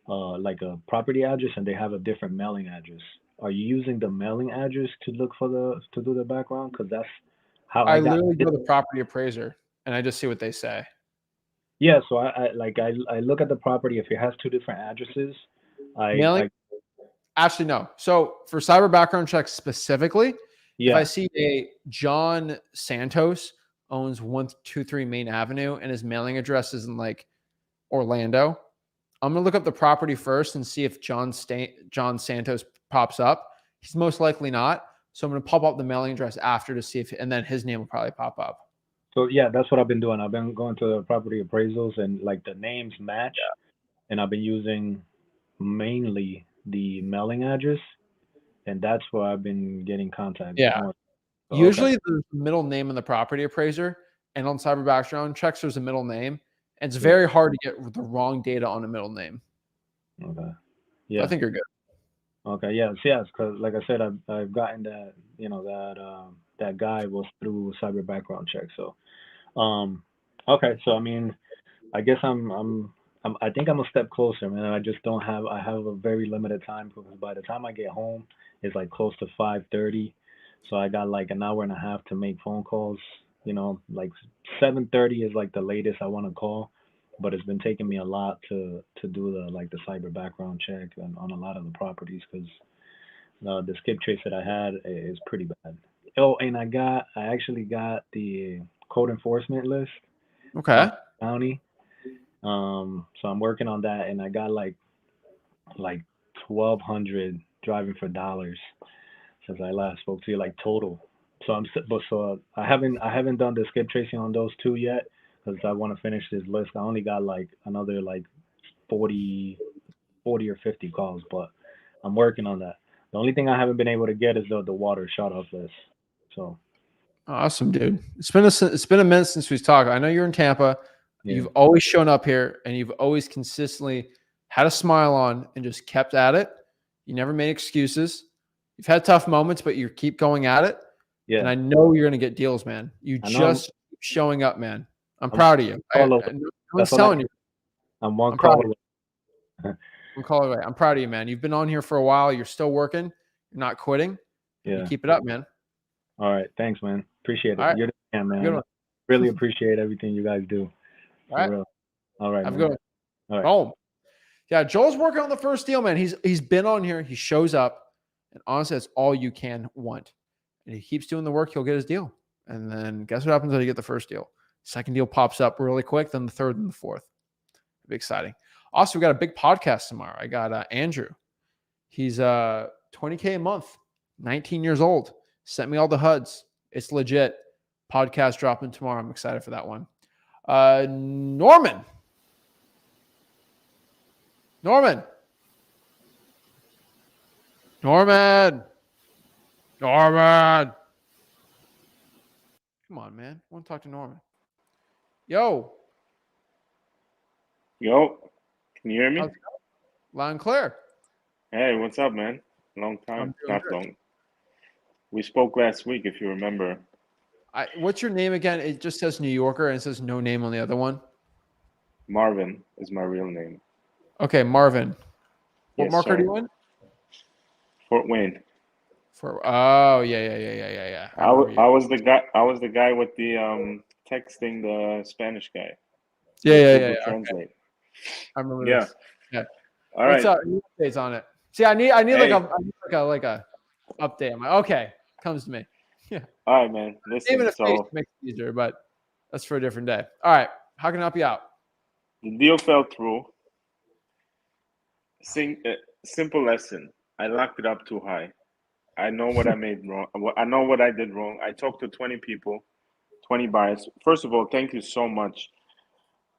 like a property address and they have a different mailing address, are you using the mailing address to look for to do the background? Because that's how I I got literally it. go to the property appraiser and I just see what they say. Yeah. So I look at the property if it has two different addresses. Mailing? I Actually, no. So for cyber background checks specifically, if I yeah. see a John Santos owns 123 Main Avenue and his mailing address is in like Orlando, I'm gonna look up the property first and see if John Santos pops up. He's most likely not. So I'm gonna pop up the mailing address after to see if, and then his name will probably pop up. So yeah, that's what I've been doing. I've been going to the property appraisals and like the names match, and I've been using mainly the mailing address, and that's where I've been getting contact Yeah. more. So, okay. Usually there's a middle name in the property appraiser, and on cyber background checks, there's a middle name. And it's Yeah. very hard to get the wrong data on a middle name. Okay. So Yeah. I think you're good. Okay. Yeah. Yes. Because like I said, I've gotten that that guy was through cyber background check. So okay. So I mean, I guess I think I'm a step closer, man. I have a very limited time because by the time I get home, it's like close to 5:30. So I got like an hour and a half to make phone calls. Like 7:30 is like the latest I want to call, but it's been taking me a lot to do the cyber background check on a lot of the properties because the skip trace that I had is pretty bad. Oh, and I actually got the code enforcement list Okay. from the county. So I'm working on that, and I got like 1,200 driving for dollars since I last spoke to you, like total. So I haven't done the skip tracing on those two yet because I want to finish this list. I only got like another like 40, 40 or 50 calls, but I'm working on that. The only thing I haven't been able to get is the water shut off list. So Awesome, dude. It's been a minute since we've talked. I know you're in Tampa. yeah, You've always shown up here and you've always consistently had a smile on and just kept at it. You never made excuses. You've had tough moments, but you keep going at it. And yeah. I know you're going to get deals, man. You I know just keep showing up, man. I'm I'm proud of you. all over. No That's one's what telling you. I'm one I'm proud call of you. away. I'm calling away. I'm proud of you, man. You've been on here for a while. You're still working. You're not quitting. You Yeah. keep it up, man. All right. Thanks, man. Appreciate All it. right. You're the man, Have a good man. one. Really appreciate everything you guys do. All For right. real. All right, Have a man. good one. All right. Boom. Yeah, Joel's working on the first deal, man. He's been on here. He shows up, and honestly, that's all you can want. And he keeps doing the work, he'll get his deal. And then guess what happens when you get the first deal? Second deal pops up really quick, then the third and the fourth. It'll be exciting. Also, we got a big podcast tomorrow. I got Andrew. He's $20K a month, 19 years old. Sent me all the HUDs. It's legit. Podcast dropping tomorrow. I'm excited for that one. Norman. Norman. Come on, man. I want to talk to Norman. Yo. Yo, can you hear me? How's it going? Loud and clear. Hey, what's up, man? Long I'm time. doing Not good. long. We spoke last week, if you remember. What's your name again? It just says New Yorker and it says no name on the other one. Marvin is my real name. Okay, Marvin. What Yes, marker sir. do you win? Fort Wayne. Oh, yeah. I was the guy. I was the guy with the texting the Spanish guy. Yeah. Google Okay. Translate. I remember Yeah. this. Yeah. All What's right. up? Any updates on it? See, I need Hey. like a update. I'm like, okay, comes to me. Yeah. All right, man. Name Listen, and a face so makes it easier, but that's for a different day. All right. How can I help you out? the deal fell through. Simple lesson. I locked it up too high. I know what I made wrong. I know what I did wrong. I talked to 20 people, 20 buyers. First of all, thank you so much.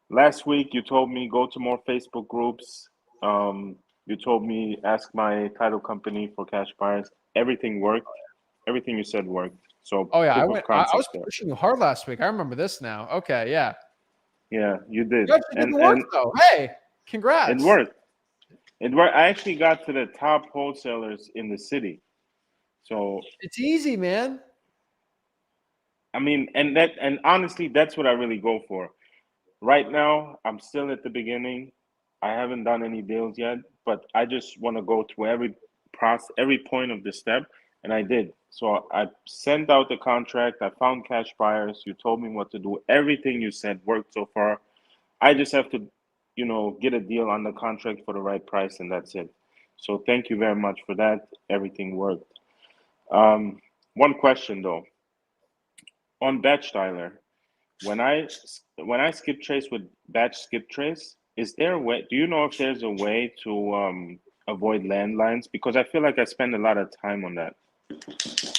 Last week, you told me go to more Facebook groups. You told me ask my title company for cash buyers. Everything worked. Everything you said worked. So Oh yeah, proof of I was concept there. pushing you hard last week. I remember this now. Okay, yeah. Yeah, you did, You actually did and the work though. Hey, congrats. it worked. It worked. I actually got to the top wholesalers in the city. So It's easy, man. I mean, and honestly, that's what I really go for. Right now, I'm still at the beginning. I haven't done any deals yet, but I just want to go through every process, every point of the step, and I did. So I sent out the contract. I found cash buyers. You told me what to do. Everything you said worked so far. I just have to, get a deal on the contract for the right price, and that's it. So thank you very much for that. Everything worked. One question though, on batch dialer, when I skip trace with batch skip trace, is there a way? Do you know if there's a way to avoid landlines? Because I feel like I spend a lot of time on that.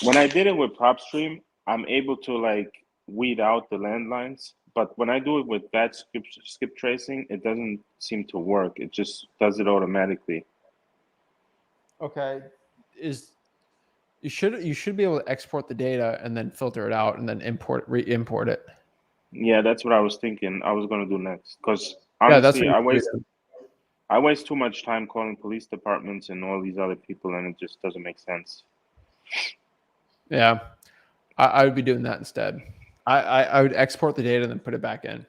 When I did it with PropStream, I'm able to like weed out the landlines. But when I do it with batch skip tracing, it doesn't seem to work. It just does it automatically. Okay. You should be able to export the data and then filter it out and then re-import it. Yeah, that's what I was thinking. I was gonna do next because Yeah, that's honestly, what I waste too much time calling police departments and all these other people, and it just doesn't make sense. Yeah. I would be doing that instead. I would export the data and then put it back in.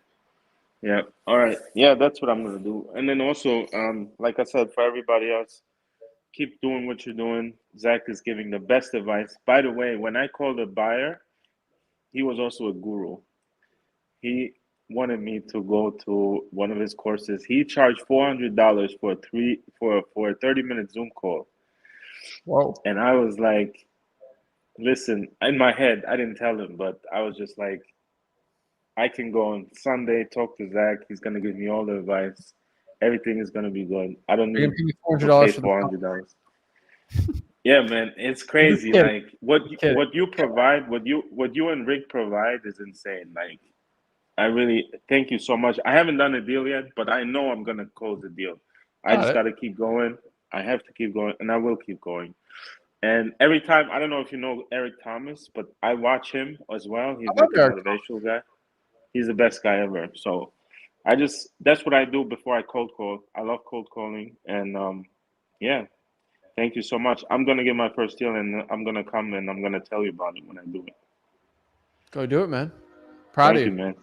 Yeah. All right. Yeah, that's what I'm gonna do. And then also, like I said, for everybody else, keep doing what you're doing. Zach is giving the best advice. By the way, when I called a buyer, he was also a guru. He wanted me to go to one of his courses. He charged $400 for a 30-minute Zoom call. Whoa. And I was like, listen, in my head, I didn't tell him, but I was just like, I can go on Sunday, talk to Zach. He's gonna give me all the advice. Everything is gonna be good. I don't You're need gonna pay me to $400 pay for the $400. Yeah, man, it's crazy. kidding. Like what Kidding. what you provide, what you and Rick provide is insane. Like I really thank you so much. I haven't done a deal yet, but I know I'm gonna close the deal. I Got just it. gotta keep going. I have to keep going, and I will keep going. And every time, I don't know if you know Eric Thomas, but I watch him as well. He's I love like a Eric. motivational guy. He's the best guy ever. So that's what I do before I cold call. I love cold calling, and yeah, thank you so much. I'm gonna get my first deal, and I'm gonna come and I'm gonna tell you about it when I do it. Go do it, man. Proud Thank of you, you. man.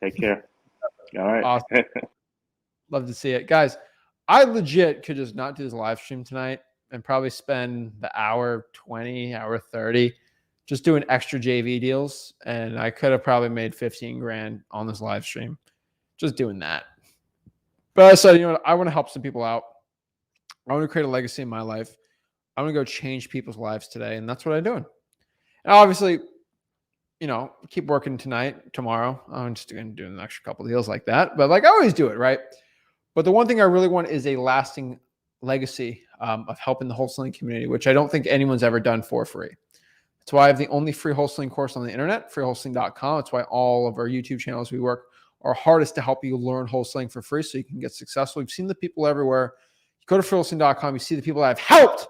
Take care. All right. Awesome. Love to see it. Guys, I legit could just not do this live stream tonight and probably spend the hour 20, hour 30 just doing extra JV deals. And I could have probably made 15 grand on this live stream just doing that. But I said, you know what? I want to help some people out. I want to create a legacy in my life. I want to go change people's lives today. And that's what I'm doing. And obviously, keep working tonight, tomorrow. I'm just going to do an extra couple deals like that. But like I always do it, right? But the one thing I really want is a lasting legacy of helping the wholesaling community, which I don't think anyone's ever done for free. That's why I have the only free wholesaling course on the internet, freewholesaling.com. That's why all of our YouTube channels we work are hardest to help you learn wholesaling for free so you can get successful. You've seen the people everywhere. You go to freewholesaling.com, you see the people that have helped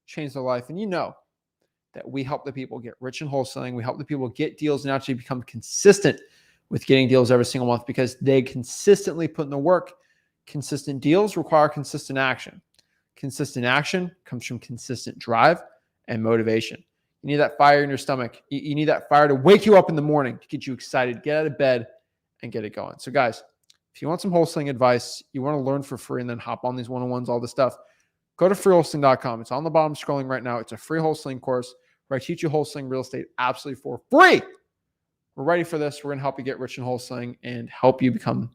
change their life, and you know that we help the people get rich in wholesaling. We help the people get deals and actually become consistent with getting deals every single month because they consistently put in the work. Consistent deals require consistent action. Consistent action comes from consistent drive and motivation. You need that fire in your stomach. You need that fire to wake you up in the morning, to get you excited, get out of bed, and get it going. So guys, if you want some wholesaling advice, you want to learn for free and then hop on these one-on-ones, all this stuff, go to freewholesaling.com. It's on the bottom scrolling right now. It's a free wholesaling course where I teach you wholesaling real estate absolutely for free. We're ready for this. We're going to help you get rich in wholesaling and help you become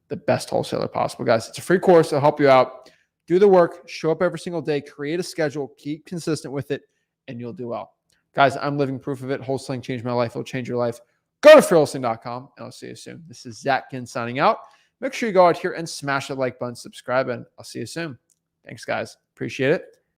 the best wholesaler possible, guys. It's a free course. It'll help you out. Do the work, show up every single day, create a schedule, keep consistent with it, and you'll do well. Guys, I'm living proof of it. Wholesaling changed my life. It'll change your life. Go to freewholesaling.com, and I'll see you soon. This is Zach Ginn signing out. Make sure you go out here and smash that like button, subscribe, and I'll see you soon. Thanks, guys. Appreciate it.